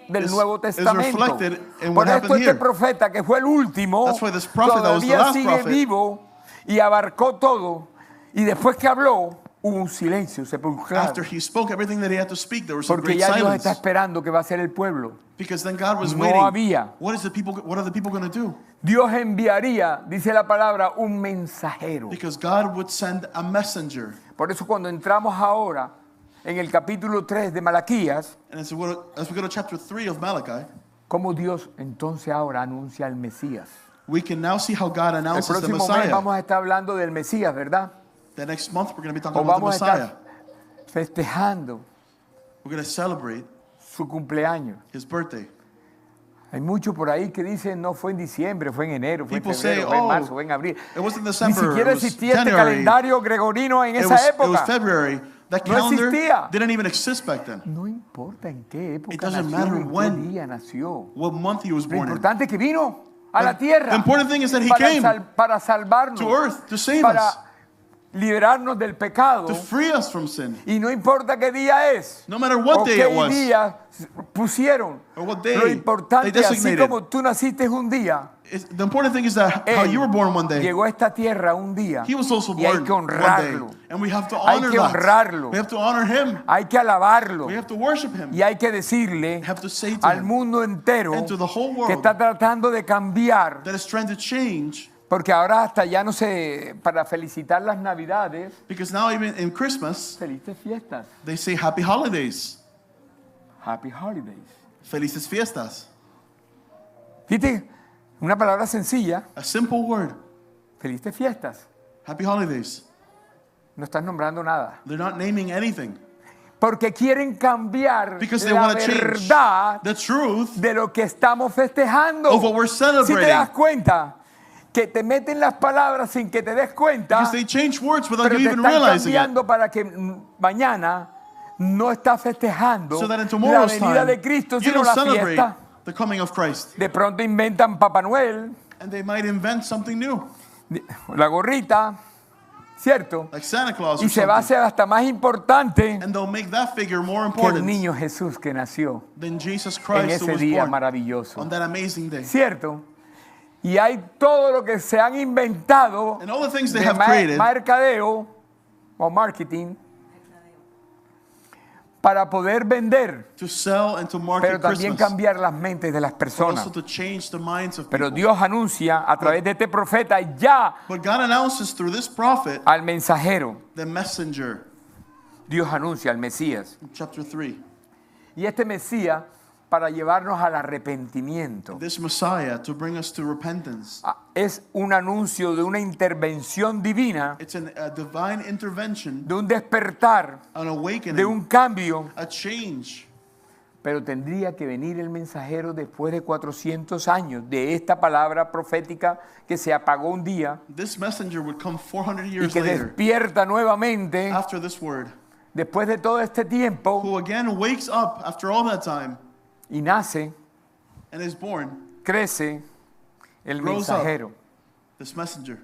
del is- Nuevo is Testamento. reflected in Por what esto happened este here. profeta que fue el último That's why this prophet that was the todavía last sigue prophet, vivo y abarcó todo, y después que habló hubo un silencio sepulcral, after he spoke everything that he had to speak, there was a porque great ya Dios silence. está esperando que va a ser el pueblo. Because then God was No waiting. había. What are the people going to do? Dios enviaría, dice la palabra, un mensajero. Because God would send a messenger. Por eso cuando entramos ahora en el capítulo 3 de Malaquías, And as we go to chapter 3 of Malachi, cómo Dios entonces ahora anuncia al Mesías. we can now see how God El announces the próximo mes Messiah. vamos a estar hablando del Mesías, ¿verdad? The next month we're going to be talking O about the vamos a Messiah. estar festejando We're going to celebrate su cumpleaños. his birthday. Hay muchos por ahí que dicen no fue en diciembre, fue en enero, fue en People febrero, say, fue en "Oh, marzo, fue en abril. It wasn't Ni December, siquiera it was existía este January. calendario gregorino en It esa was época. February. That No calendar existía. didn't even exist back then. No importa en qué época It doesn't nació, matter en qué when. día nació. What month he was Lo born in. importante es que vino a la tierra The important thing is that he para, came para salvarnos, to earth to save para us, liberarnos del pecado. to free us from sin. Y no importa qué día es, No matter what o day qué it was, día pusieron. or what day Lo importante, they así designated. como tú naciste un día, The important thing is that how Él you were born one day, llegó a esta tierra un día. he was also Y hay born que one day. honrarlo. And we have to Hay honor que that. honrarlo. We have to honor him. Hay que alabarlo. We have to worship him. Y hay que decirle We have to say to al him mundo entero and to the whole que world está tratando de cambiar, that is trying to change, porque ahora hasta ya no sé, para felicitar las Navidades, because now even in Christmas, felices fiestas, they say happy holidays. happy holidays. Felices fiestas. ¿Viste? Una palabra sencilla, A simple word. felices fiestas. Happy holidays. No estás nombrando nada. They're not naming anything Porque quieren cambiar because they la want to change verdad the truth de lo que estamos festejando. of what we're Si te das celebrating. cuenta que te meten las palabras sin que te des cuenta, Because they change words without pero you te even están realizing it. cambiando para que mañana no estás festejando So that in la tomorrow's venida time, de Cristo, you sino don't la celebrate fiesta. the coming of Christ. De pronto inventan Papá Noel, And they might invent something new, la gorrita, ¿cierto? like Santa Claus Y or se va a something. hacer hasta más importante And they'll make that figure more que el important niño Jesús que nació than Jesus en Christ who ese was día born maravilloso. on that amazing day. ¿Cierto? Y hay todo lo que se han inventado And all the things they de have created mercadeo o marketing para poder vender, to sell and to pero market también Christmas, cambiar las mentes de las but personas. also to change the minds of Pero people. Dios anuncia a través de este profeta ya But God announces through this prophet, al mensajero. the messenger, Dios anuncia al Mesías. in chapter 3. Y este Mesías para llevarnos al arrepentimiento. This Messiah to bring us to repentance. Es un anuncio de una intervención divina, It's a divine intervention, de un despertar, an awakening, de un cambio. a change. Pero tendría que venir el mensajero después de 400 años de esta palabra profética que se apagó un día This messenger would come 400 y years que later, despierta nuevamente after this word, después de todo este tiempo who again wakes up after all that time y nace, and is born, crece el Grows up. mensajero. this messenger.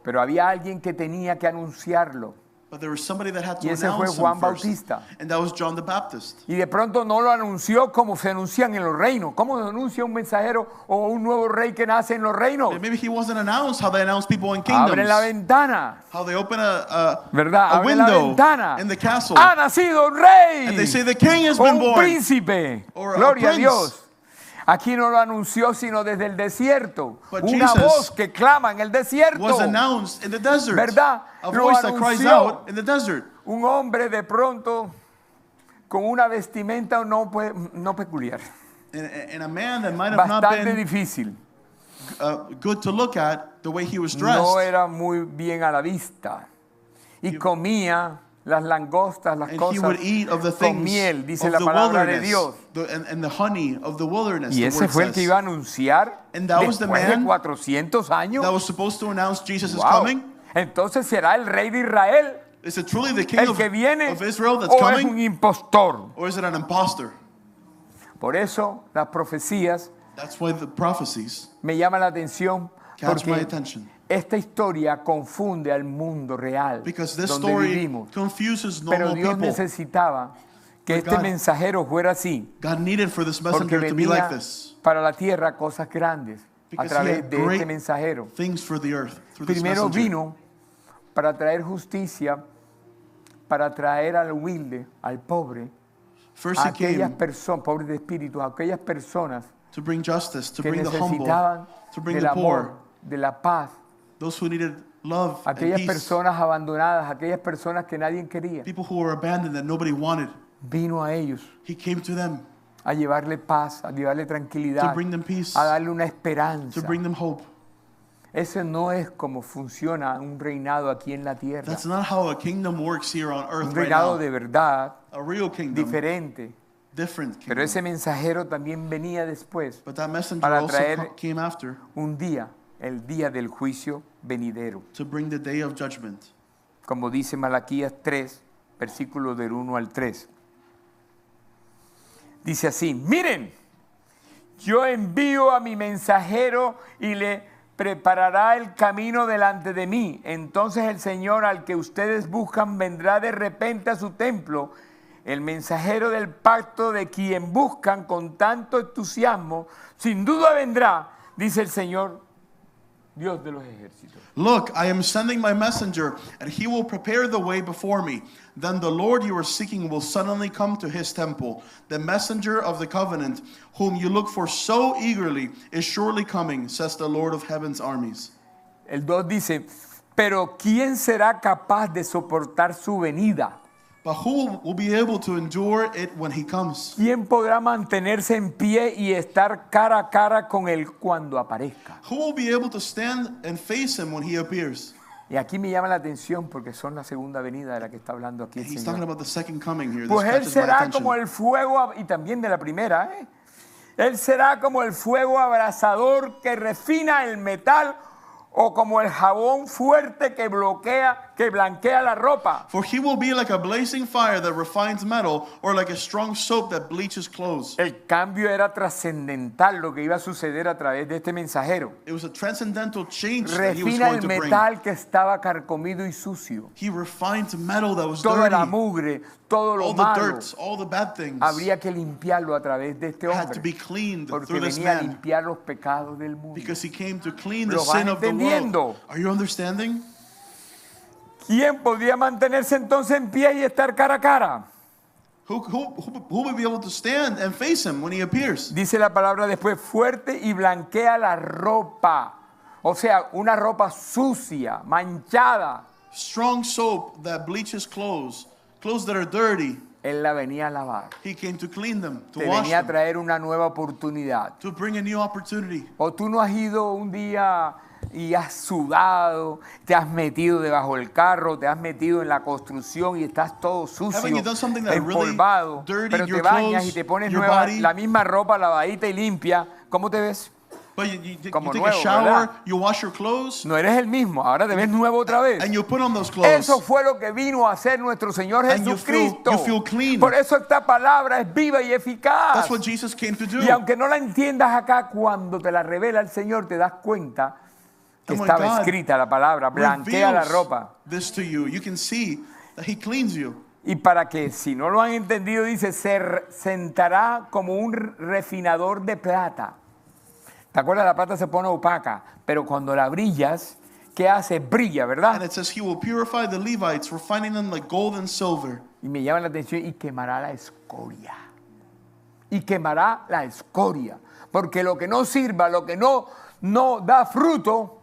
Pero había alguien que tenía que anunciarlo But there was somebody that had to y ese fue announce Juan him first, Bautista. and that was John the Baptist. Y de pronto no lo anunció como se anuncian en los reinos. ¿Cómo se anuncia un mensajero o un nuevo rey que nace en los reinos? And maybe he wasn't announced how they announce people in Abren la kingdoms, ventana, how they open a ¿verdad? Abren la window ventana. in the castle, Ha nacido un rey. and they say the king has O been un born. príncipe. Or a Gloria a prince. Dios. Aquí no lo anunció sino desde el desierto. But Una Jesus voz que clama en el desierto. Was announced in the desert. ¿Verdad? A Lo voice that cries anunció. out in the desert. Un hombre de pronto con una vestimenta no peculiar. And a man that might have not Bastante been difícil. good to look at, the way he was dressed. No era muy bien a la vista. Y comía las langostas, las And he cosas would eat of the con things miel, dice of la the palabra de wilderness, Dios. and the honey of the wilderness. Y The ese word fue el que says. iba a anunciar And that was the después de man 400 años. That was supposed to announce Jesus is Wow. coming. Entonces será el rey de Israel Is it truly the king el que viene of Israel that's o es un coming? impostor. Or is it an imposter? Por eso las profecías That's why the prophecies me llaman la atención, catch my porque attention. esta historia confunde al mundo real Because this donde story vivimos. confuses Pero normal Dios people. necesitaba que But este God- mensajero fuera así, God needed for this porque messenger to be like venía this. para la tierra cosas grandes a Because he través had de este great mensajero. things for the earth through this Primero messenger. vino para traer justicia, para traer al humilde, al pobre, First a he aquellas came personas, pobres de espíritu, a aquellas personas to bring justice, to que bring the humble, necesitaban to bring del the amor, poor, de la paz, those who needed love and aquellas peace, personas abandonadas, aquellas personas que nadie quería. people who were abandoned that nobody wanted. Vino a ellos He came to them a llevarle paz, a llevarle to tranquilidad, bring them peace, a darle una esperanza. to bring them hope. Ese no es como funciona un reinado aquí en la tierra. That's not how a kingdom works here on Un earth right reinado now. de verdad, A real kingdom, diferente. different Pero kingdom. ese mensajero también venía después, But that messenger para also traer came after un día, el día del juicio venidero. to bring the day of judgment. Como dice Malaquías 3, versículos del 1 al 3. Dice así: miren, yo envío a mi mensajero y le preparará el camino delante de mí. Entonces el Señor al que ustedes buscan vendrá de repente a su templo. El mensajero del pacto de quien buscan con tanto entusiasmo, sin duda vendrá, dice el Señor, Dios de los ejércitos. Look, I am sending my messenger, and he will prepare the way before me. Then the Lord you are seeking will suddenly come to his temple. The messenger of the covenant, whom you look for so eagerly, is surely coming, says the Lord of heaven's armies. El 2 dice: pero ¿quién será capaz de soportar su venida? But who will be able to endure it when he comes? ¿Quién podrá mantenerse en pie y estar cara a cara con él cuando aparezca? Who will be able to stand and face him when he appears? Y aquí me llama la atención porque son la segunda venida de la que está hablando aquí el He's talking Señor. about the second coming here. This Pues él catches my será attention. como el fuego, y también de la primera, él será como el fuego abrasador que refina el metal, o como el jabón fuerte que blanquea la ropa. For he will be like a blazing fire that refines metal, or like a strong soap that bleaches clothes. El cambio era trascendental, lo que iba a suceder a través de este mensajero. It was a transcendental change that he was Refina going el to bring. metal que estaba carcomido y sucio. He refined metal that was Toda la dirty. mugre, todo lo All the malo, dirt, all the bad things habría que limpiarlo a través de este had to be hombre, cleaned porque through this venía a man, limpiar los pecados del mundo. because he came to clean the ¿Lo van sin of the entendiendo? world. Are you understanding? ¿Quién podría mantenerse entonces en pie y estar cara a cara? Who will be able to stand and face him when he appears? Dice la palabra después: fuerte y blanquea la ropa. O sea, una ropa sucia, manchada. Strong soap that bleaches clothes, clothes that are dirty. Él la venía a lavar. He came to clean them, to Te wash venía a them, traer una nueva oportunidad. to bring a new opportunity. O tú no has ido un día y has sudado, te has metido debajo del carro, te has metido en la construcción y estás todo sucio, Haven't you done something that really empolvado, dirtied pero te your bañas clothes, y te pones your nueva, body? la misma ropa lavadita y limpia? ¿Cómo te ves? But you Como take nuevo, a shower, ¿verdad? you wash your clothes, No eres el mismo, ahora te ves nuevo otra vez. and you put on those clothes. Eso fue lo que vino a hacer nuestro Señor And you Jesucristo. feel clean. Por eso esta palabra es viva y eficaz. That's what Jesus came to do. Y aunque no la entiendas acá, cuando te la revela el Señor, te das cuenta que And when estaba God escrita la palabra: blanquea la reveals ropa. this to you, you can see that he cleans you. Y para que, si no lo han entendido, dice: se sentará como un refinador de plata. ¿Te acuerdas? La plata se pone opaca, pero cuando la brillas, ¿qué hace? Brilla, And ¿verdad? it says he will purify the Levites, refining them like gold and silver. Y me llama la atención: y quemará la escoria. Y quemará la escoria. Porque lo que no sirva, lo que no da fruto,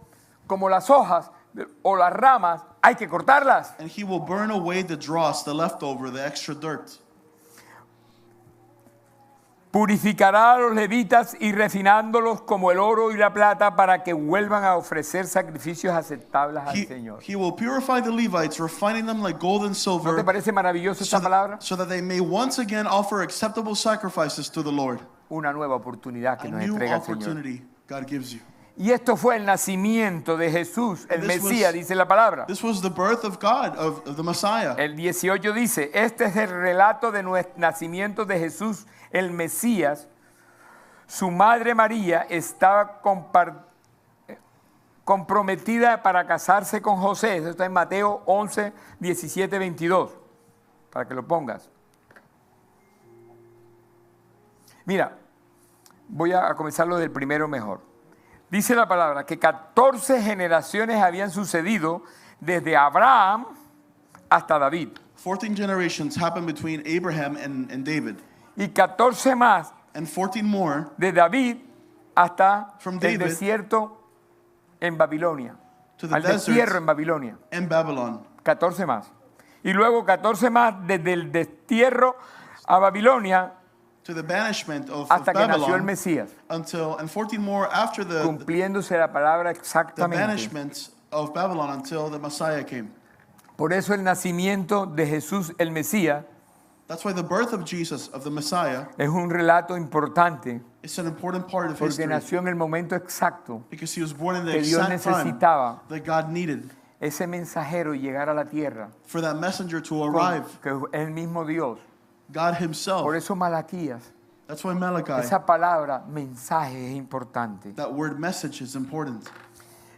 como las hojas o las ramas, hay que cortarlas. And he will burn away the dross, the leftover, the extra dirt. Purificará a los levitas y refinándolos como el oro y la plata para que vuelvan a ofrecer sacrificios aceptables al Señor. He will purify the Levites, refining them like gold and ¿No te silver, parece maravillosa esta palabra? so that they may once again offer acceptable sacrifices to the Lord. Una nueva oportunidad que A nos new entrega el Señor. opportunity God gives you. Y esto fue el nacimiento de Jesús, el This was- Mesías, dice la palabra. This was the birth of God, of the Messiah. El 18 dice, este es el relato de nuestro nacimiento de Jesús, el Mesías. Su madre María estaba comprometida para casarse con José. Eso está en Mateo 11, 17, 22, para que lo pongas. Mira, voy a comenzarlo del primero mejor. Dice la palabra que 14 generaciones habían sucedido desde Abraham hasta David. 14 generations happened between Abraham and David. Y 14 más And 14 more de David hasta From el David desierto en Babilonia. to the Al desert destierro en Babilonia. in Babylon. 14 más. Y luego 14 más desde el destierro a Babilonia To the banishment of hasta que nació el Babylon Mesías. and 14 more after the Cumpliéndose la palabra exactamente. banishment of Babylon until the Messiah came. Por eso el nacimiento de Jesús el Mesías That's why the birth of Jesus, of the Messiah, es un relato importante is an important part of porque history nació en el momento exacto because he was born in the que Dios exact time necesitaba that God needed ese mensajero llegar a la tierra, for that messenger to arrive. que es el mismo Dios. God Por himself. eso Malaquías, That's why Malachi, esa palabra mensaje es importante. that word message is important.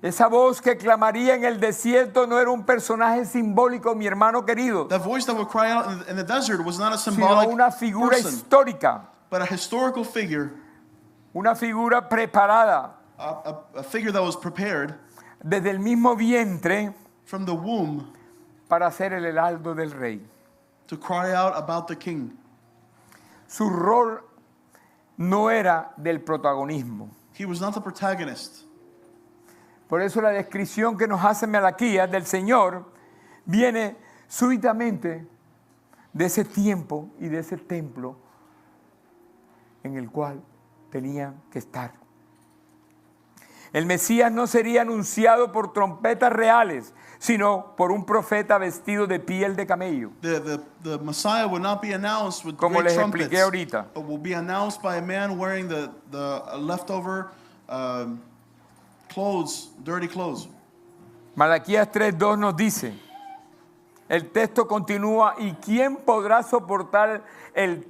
Esa voz que clamaría en el desierto no era un personaje simbólico, mi hermano querido, That voice that would cry out in the desert was not a sino symbolic una figura person, histórica, but a historical figure, una figura preparada a figure that was prepared desde el mismo vientre from the womb para ser el heraldo del rey. to cry out about the king. Su rol no era del protagonismo. He was not the protagonist. Por eso la descripción que nos hace Malaquías del Señor viene súbitamente de ese tiempo y de ese templo en el cual tenía que estar. El Mesías no sería anunciado por trompetas reales, sino por un profeta vestido de piel de camello, The Messiah would not be announced with como great les trumpets, expliqué ahorita. but will be announced by a man wearing the leftover clothes, dirty clothes. Malaquías 3:2 nos dice, el texto continúa, ¿y quién podrá soportar el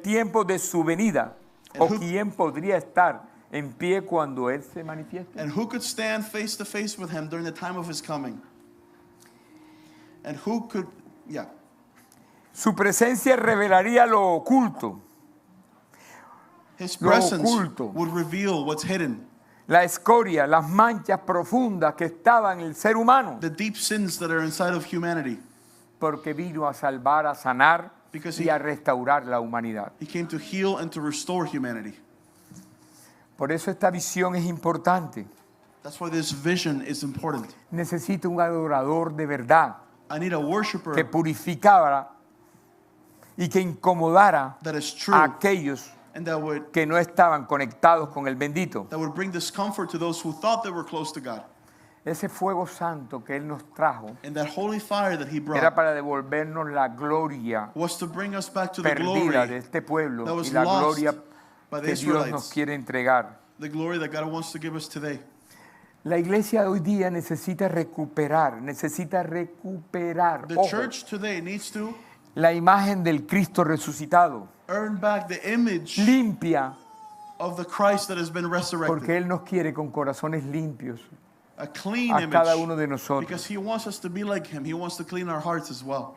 tiempo de su venida? ¿O quién podría estar en pie cuando Él se manifieste? And who could stand face to face with him during the time of his coming? And who could, Su presencia revelaría lo oculto, his Lo presence oculto. would reveal what's hidden, la escoria, las manchas profundas que estaban en el ser humano, the deep sins that are inside of humanity. porque vino a salvar, a sanar Because y a restaurar la humanidad. He came to heal and to restore humanity. Por eso esta visión es importante. That's why this vision is important. Necesito un adorador de verdad I need a worshiper que purificara y que incomodara that is true a aquellos and that would que no estaban conectados con el bendito. bring discomfort to those who thought they were close to God. Ese fuego santo que Él nos trajo And that holy fire that he era brought para devolvernos la gloria was to bring us back to the perdida de glory, este pueblo that was y la lost gloria by the que Dios nos Israelites. quiere entregar. the glory that God wants to give us today. La iglesia de hoy día necesita recuperar, The ojo, church today needs to la imagen del Cristo resucitado, earn back the image limpia, of the Christ that has been resurrected. porque Él nos quiere con corazones limpios A clean a cada uno image. de nosotros. Because he wants us to be like him. He wants to clean our hearts as well.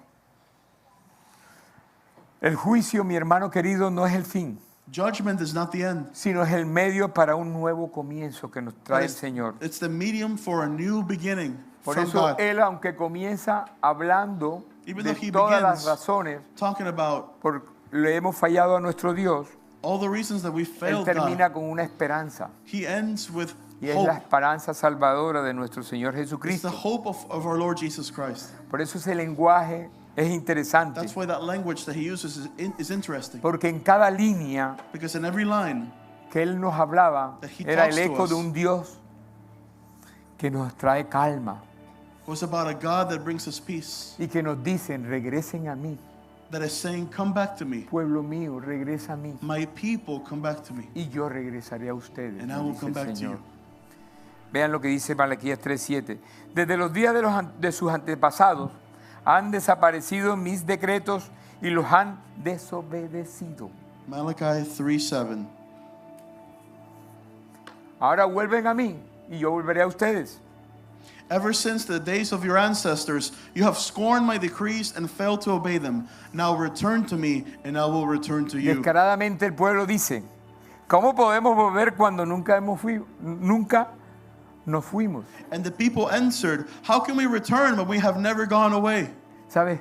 El juicio, mi hermano querido, no es el fin, Judgment is not the end. sino es el medio para un nuevo comienzo que nos trae el But Señor. it's the medium for a new beginning Por from eso God. Él, aunque comienza hablando Even de though he todas las begins razones Talking about por le hemos fallado a nuestro Dios, all the reasons that we Él failed termina God, con una esperanza. he ends with Y es la hope. esperanza salvadora de nuestro Señor It's the Jesucristo. hope of our Lord Jesus Christ. Por eso ese lenguaje es interesante, That's why that language that he uses is interesting. porque en cada línea Because in every line, que él nos hablaba That he era el talks to eco us. de un Dios que nos trae calma was about a God that brings us peace, y que nos dicen, regresen a mí, that is saying, come back to me. pueblo mío, regresa a mí My people, come back to me. y yo regresaré a ustedes, And I nos will dice come el back to Señor. you. Vean lo que dice Malaquías 3:7. Desde los días de sus antepasados han desaparecido mis decretos y los han desobedecido. Malachi 3:7. Ahora vuelven a mí y yo volveré a ustedes. Ever since the days of your ancestors, you have scorned my decrees and failed to obey them. Now return to me, and I will return to you. Descaradamente el pueblo dice, ¿cómo podemos volver cuando nunca nos fuimos? And the people answered, how can we return when we have never gone away? ¿Sabes?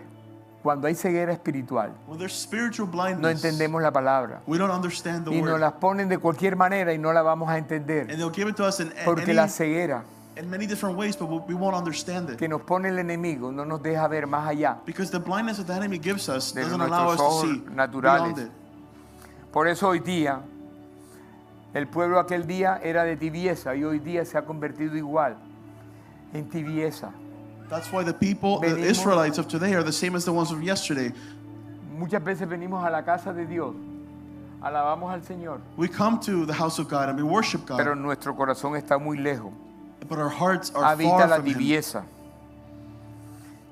Cuando hay ceguera espiritual, When there's spiritual no blindness, entendemos la palabra we don't understand the y nos word. las ponen de cualquier manera y no la vamos a entender, And they'll give it to us in porque la ceguera many different ways, but we won't understand it. que nos pone el enemigo no nos deja ver más allá. Because the blindness that the enemy gives us De doesn't allow us nuestros to ojos see naturales. beyond it. Por eso hoy día, el pueblo aquel día era de tibieza y hoy día se ha convertido igual en tibieza. That's why the people, the Venimos- Israelites of today, are the same as the ones of yesterday. Muchas veces venimos a la casa de Dios, alabamos al Señor, We come to the house of God and we worship God, pero nuestro corazón está muy lejos. but our hearts are Habita far la from Him. tibieza.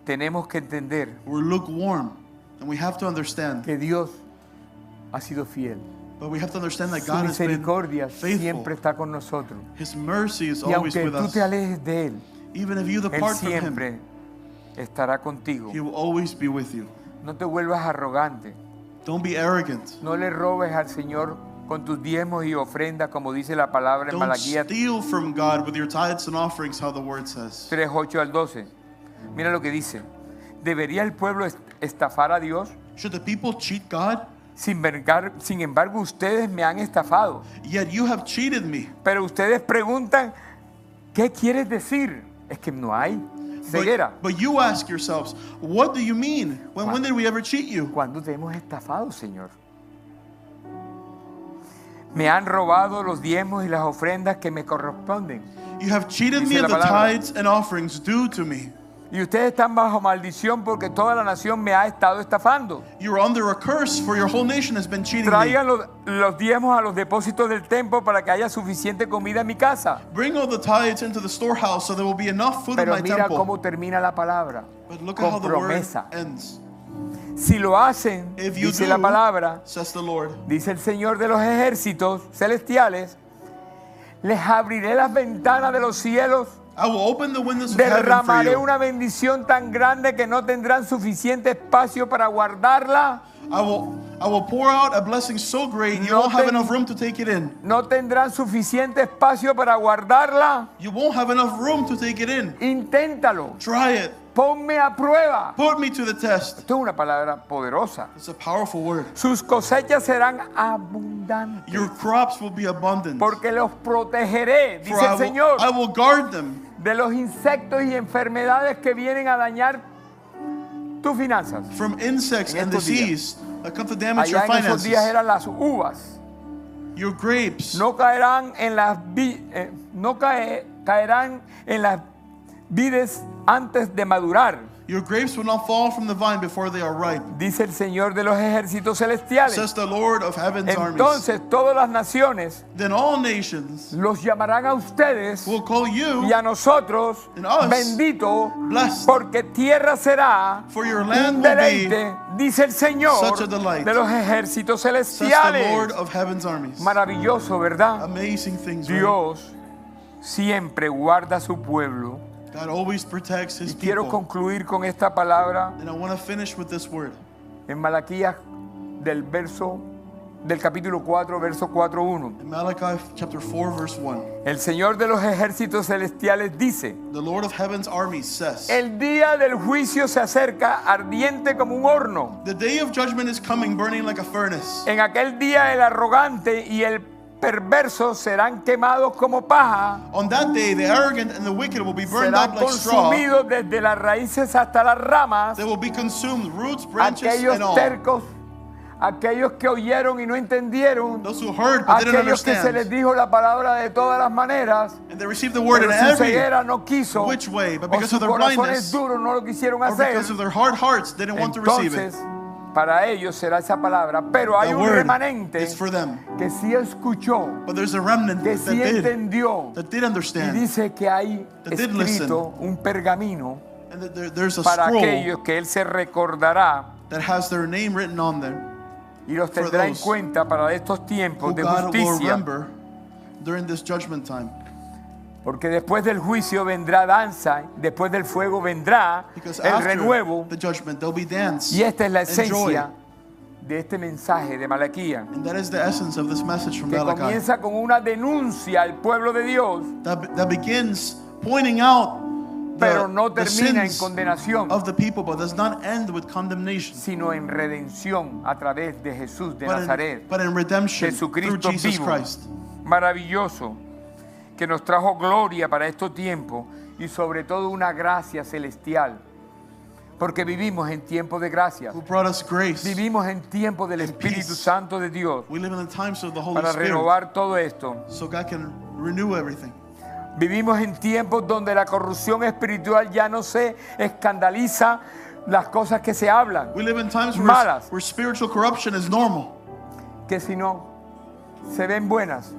Tenemos que entender We're lukewarm, and we have to understand. que Dios ha sido fiel. But we have to understand that Su God has been misericordia faithful. siempre está con nosotros. His mercy is Y always aunque with tú us. te alejes de Él, Even if you Él depart from Him, siempre estará contigo. He will always be with you. No te vuelvas arrogante. Don't be arrogant. No le robes al Señor con tus diezmos y ofrendas, como dice la palabra en Don't Malaquías steal from God with your tithes and offerings, how the word says. 3:8 al 12. Mira lo que dice. ¿Debería el pueblo estafar a Dios? Should the people cheat God? Sin embargo, ustedes me han estafado. Yet you have cheated me. Pero ustedes preguntan, ¿qué quieres decir? Es que no hay ceguera. But you ask yourselves, what do you mean? When did we ever cheat you? ¿Cuándo te hemos estafado, Señor? Me han robado los diezmos y las ofrendas que me corresponden. You have cheated Dice me of la the palabra. tithes and offerings due to me. Y ustedes están bajo maldición porque toda la nación me ha estado estafando. You're under a curse, for your whole nation has been cheating me. Traigan los diezmos a los depósitos del templo para que haya suficiente comida en mi casa. Bring all the tithes into the storehouse so there will be enough food in Pero my mira temple. cómo termina la palabra. But look at how Con the word promesa. ends. Si lo hacen, If you dice do, la palabra, says the Lord, dice el Señor de los ejércitos celestiales, les abriré las ventanas de los cielos, I will open the windows of heaven for derramaré you. una bendición tan grande que no tendrán suficiente espacio para guardarla. I will pour out a blessing so great you No won't have ten- enough room to take it in. No tendrán suficiente espacio para guardarla. You won't have enough room to take it in. Inténtalo. Try it. Ponme a prueba. Put me to the test. Esto es una palabra poderosa. It's a powerful word. Sus cosechas serán abundantes. Your crops will be abundant. Porque los protegeré, For dice el Señor, I will guard them de los insectos y enfermedades que vienen a dañar tus finanzas. from insects En and estos días. disease that come to damage your Allá en esos días finances. eran las uvas. Your grapes No caerán en las caerán en las vides antes de madurar, Your grapes will not fall from the vine before they are ripe, dice el Señor de los ejércitos celestiales. says the Lord of heaven's armies. Entonces todas las naciones Then all nations los llamarán a ustedes will call you, y a nosotros And us, bendito, blessed. porque tierra será For your land un will be deleite, dice el Señor such a delight, de los ejércitos says the celestiales. Lord of heaven's armies. Maravilloso, ¿verdad? Amazing things, right? Dios siempre guarda a su pueblo. God always protects His Y quiero people. concluir con esta palabra And I want to finish with this word. en Malaquías del capítulo 4, verso 4:1. In Malachi chapter 4, verse 1. El Señor de los ejércitos celestiales dice: The Lord of heaven's armies says, el día del juicio se acerca ardiente como un horno. the day of judgment is coming, burning like a furnace. En aquel día el arrogante y el perversos serán quemados como paja, On that day, the arrogant and the wicked will be burned up serán like straw. consumidos desde las raíces hasta las ramas. They will be consumed, roots, branches, Aquellos and all. tercos, aquellos que oyeron y no entendieron, Those who heard but didn't aquellos que se les understand. dijo la palabra de todas las maneras, And they received the word in pero su every ceguera no quiso, which way, but o because sus of their corazones blindness, duros no lo quisieron or hacer. because of their hard hearts, they didn't want to receive it. Entonces, para ellos será esa palabra, pero hay The un word remanente is for them. que sí escuchó, But there's a remnant que that sí did entendió, y y understand. dice que hay That did listen. escrito un pergamino And that there's a para scroll aquellos que él se recordará that has their name written on there, y los for tendrá en those cuenta para estos tiempos who de God will justicia. remember during this judgment time. Porque después del juicio vendrá danza, después del fuego vendrá Because el after renuevo, the judgment, there'll be dance y esta es la and joy. esencia de este mensaje de Malaquía, And that is the essence of this message from que Malachi. comienza con una denuncia al pueblo de Dios, That begins pointing out pero no the termina en sins condenación, of the people, but does not end with condemnation, sino en redención a través de Jesús de Nazaret, but in redemption through Jesucristo Jesus vivo, Christ. maravilloso, que nos trajo gloria para estos tiempos y sobre todo una gracia celestial, porque vivimos en tiempos de gracia, Who brought us grace. vivimos en tiempos del Espíritu peace. Santo de Dios We live in the times of the Holy para Spirit, renovar todo esto. so God can renew everything. Vivimos en tiempos donde la corrupción espiritual ya no se escandaliza las cosas que se hablan, We live in times malas, where spiritual corruption is normal, que si no se ven buenas.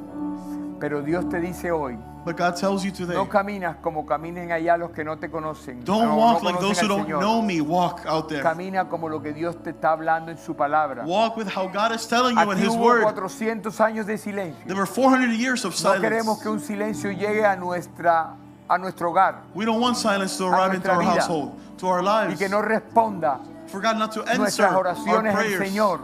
Pero Dios te dice hoy, but God tells you today, no caminas como caminen allá los que no te conocen. don't no walk like conocen those who al don't Señor. know me walk out there. Camina como lo que Dios te está hablando en su palabra. Walk with how God is telling you in Aquí His hubo Word. 400 años de silencio. There were 400 years of No queremos silence. que un silencio llegue a nuestro hogar We don't want silence to arrive into nuestra our vida. household, to our y lives. que no responda For God not to answer nuestras our oraciones al prayers Señor,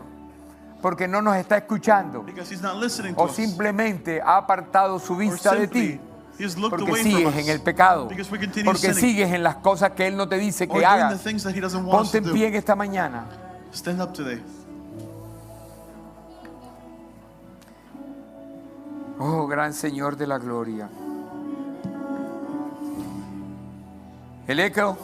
porque no nos está escuchando because He's not listening to o us. simplemente ha apartado su Or vista de simply, ti, He has looked porque away from sigues en el us pecado, because we continue porque sinning sigues en las cosas que Él no te dice or que doing the hagas. things that He doesn't want us Ponte to en pie do. en esta mañana. Stand up today. Oh, gran Señor de la gloria. El eco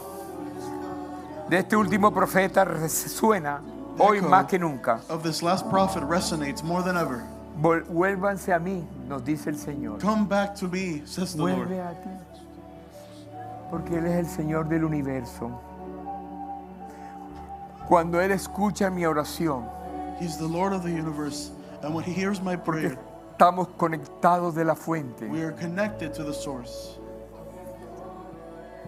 de este último profeta resuena hoy echo más que nunca. Of this last prophet resonates more than ever. Vuélvanse a mí, nos dice el Señor. Come back to me, says the Lord. Vuelve a ti. Porque Él es el Señor del universo. Cuando Él escucha mi oración, He's the Lord of the universe. And when He hears my prayer, estamos conectados de la fuente. we are connected to the source.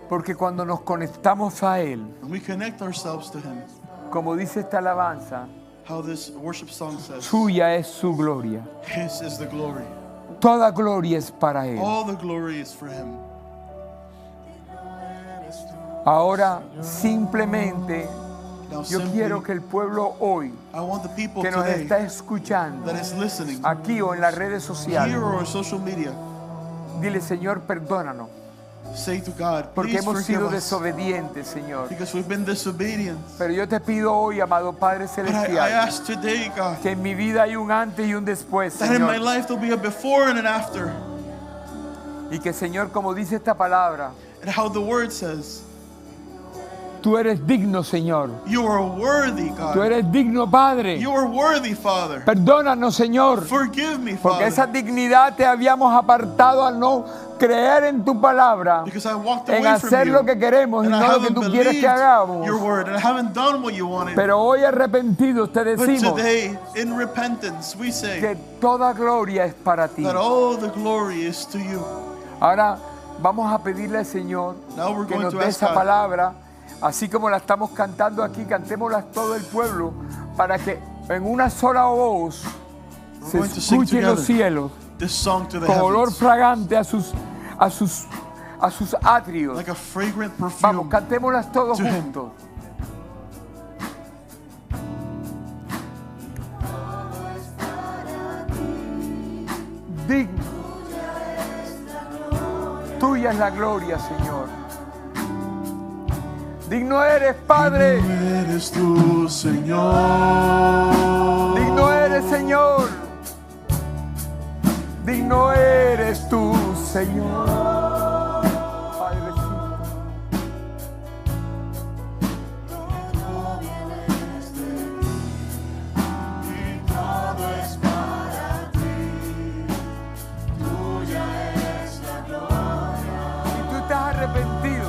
Porque cuando nos conectamos a Él, And we connect ourselves to Him. como dice esta alabanza, How this worship song says, suya es su gloria. His is the glory. Toda gloria es para Él. All the glory is for Him. Ahora simplemente Now yo simply, quiero que el pueblo hoy I want the people que nos today está escuchando that is listening, aquí o en las redes here sociales, or on social media, dile: Señor, perdónanos say to God, porque please hemos forgive sido us desobedientes, Señor. because we've been disobedient. Pero yo te pido hoy, amado Padre But I Celestial, ask today, God, que en mi vida hay un antes y un después, that in my Señor. life there'll be a before and an after. Y que, Señor, como dice esta palabra, And how the word says, tú eres digno, Señor. you are worthy, Tú God. eres digno, Padre. You are worthy, Father. Perdónanos, Señor. Forgive me, Porque esa Father. dignidad te habíamos apartado al no creer en tu palabra, Because I walked en away from hacer you. lo que queremos y And I no lo que haven't tú quieres que believed hagamos. your word. And I haven't done what you wanted. Pero hoy arrepentidos te But decimos today, in repentance, we say que toda gloria es para ti. that all the glory is to you. Ahora vamos a pedirle al Señor Now we're que going nos to dé ask esa God. palabra, así como la estamos cantando aquí, cantémosla todo el pueblo, para que en una sola voz se going to sing escuche en los together cielos This song to the con olor heavens, fragante a sus atrios. like a fragrant Vamos, perfume. cantémoslas todos to him. juntos. Digno. Tuya es la gloria, Señor. Digno eres, Padre. Digno eres tú, Señor. Digno eres, Señor. Digno eres tú, Señor. Padrecito. Si tú estás arrepentido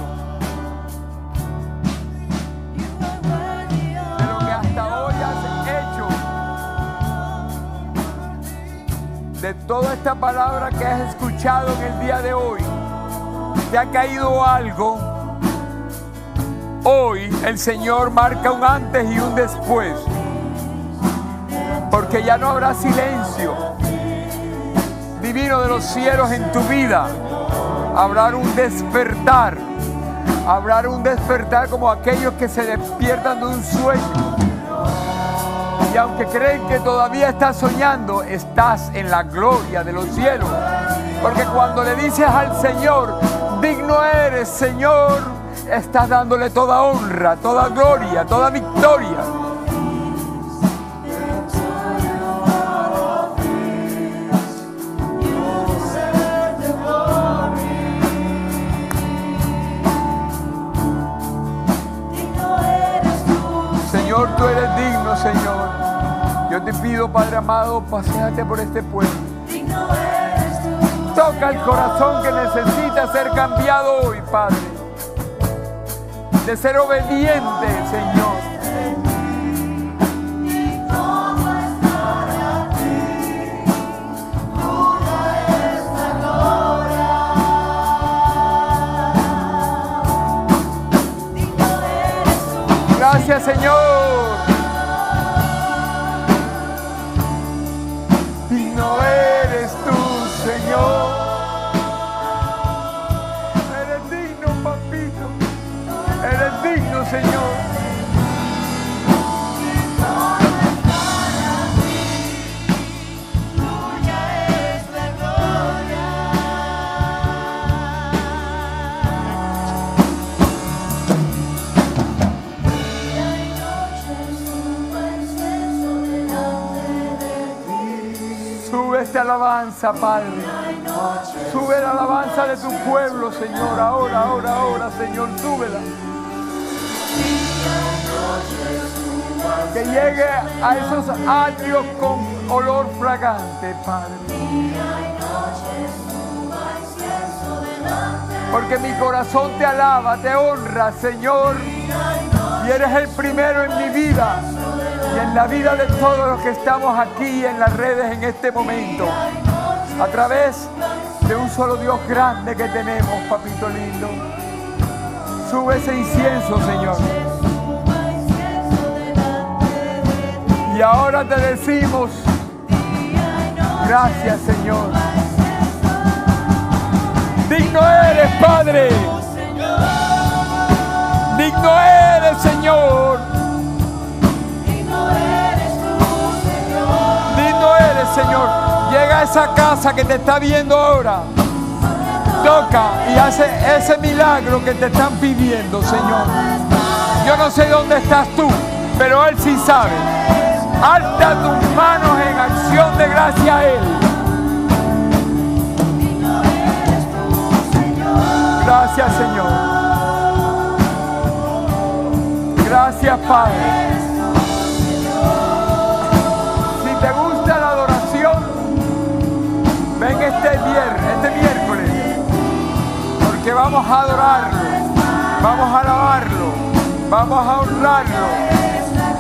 de lo que hasta hoy has hecho, de toda esta palabra que has escuchado en el día de hoy, te ha caído algo, hoy el Señor marca un antes y un después, porque ya no habrá silencio divino de los cielos en tu vida. Habrá un despertar, como aquellos que se despiertan de un sueño. Y aunque creen que todavía estás soñando, estás en la gloria de los cielos. Porque cuando le dices al Señor, digno eres, Señor, estás dándole toda honra, toda gloria, toda victoria. Señor, tú eres digno, Señor. Yo te pido, Padre amado, paséate por este pueblo. Toca el corazón que necesita ser cambiado hoy, Padre. De ser obediente, Señor. Gracias, Señor. Digno eres tú, Señor. Eres digno, papito. Eres digno, Señor. Esta alabanza, Padre. Sube la alabanza de tu pueblo, Señor. Ahora, Señor, súbela. Que llegue a esos atrios con olor fragante, Padre. Porque mi corazón te alaba, te honra, Señor. Y eres el primero en mi vida. Y en la vida de todos los que estamos aquí en las redes en este momento, a través de un solo Dios grande que tenemos, papito lindo. Sube ese incienso, Señor. Y ahora te decimos, gracias, Señor. Digno eres, Padre. Digno eres, Señor. Digno eres, Señor. Llega a esa casa que te está viendo ahora. Toca y hace ese milagro que te están pidiendo, Señor. Yo no sé dónde estás tú, pero Él sí sabe. Alza tus manos en acción de gracia a Él. Gracias, Señor. Gracias, Padre. Si te gusta la adoración, ven este miércoles, porque vamos a adorarlo, vamos a alabarlo, vamos a honrarlo,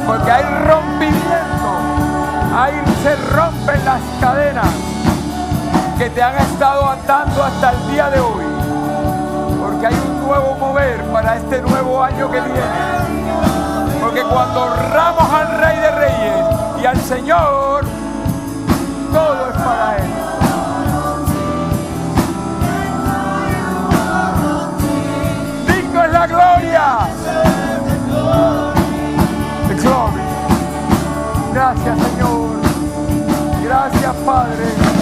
porque hay rompimiento, se rompen las cadenas que te han estado atando hasta el día de hoy, porque hay un nuevo mover para este nuevo año que viene. Porque cuando honramos al Rey de Reyes y al Señor, todo es para Él. Digno es la gloria. The glory. Gracias, Señor. Gracias, Padre.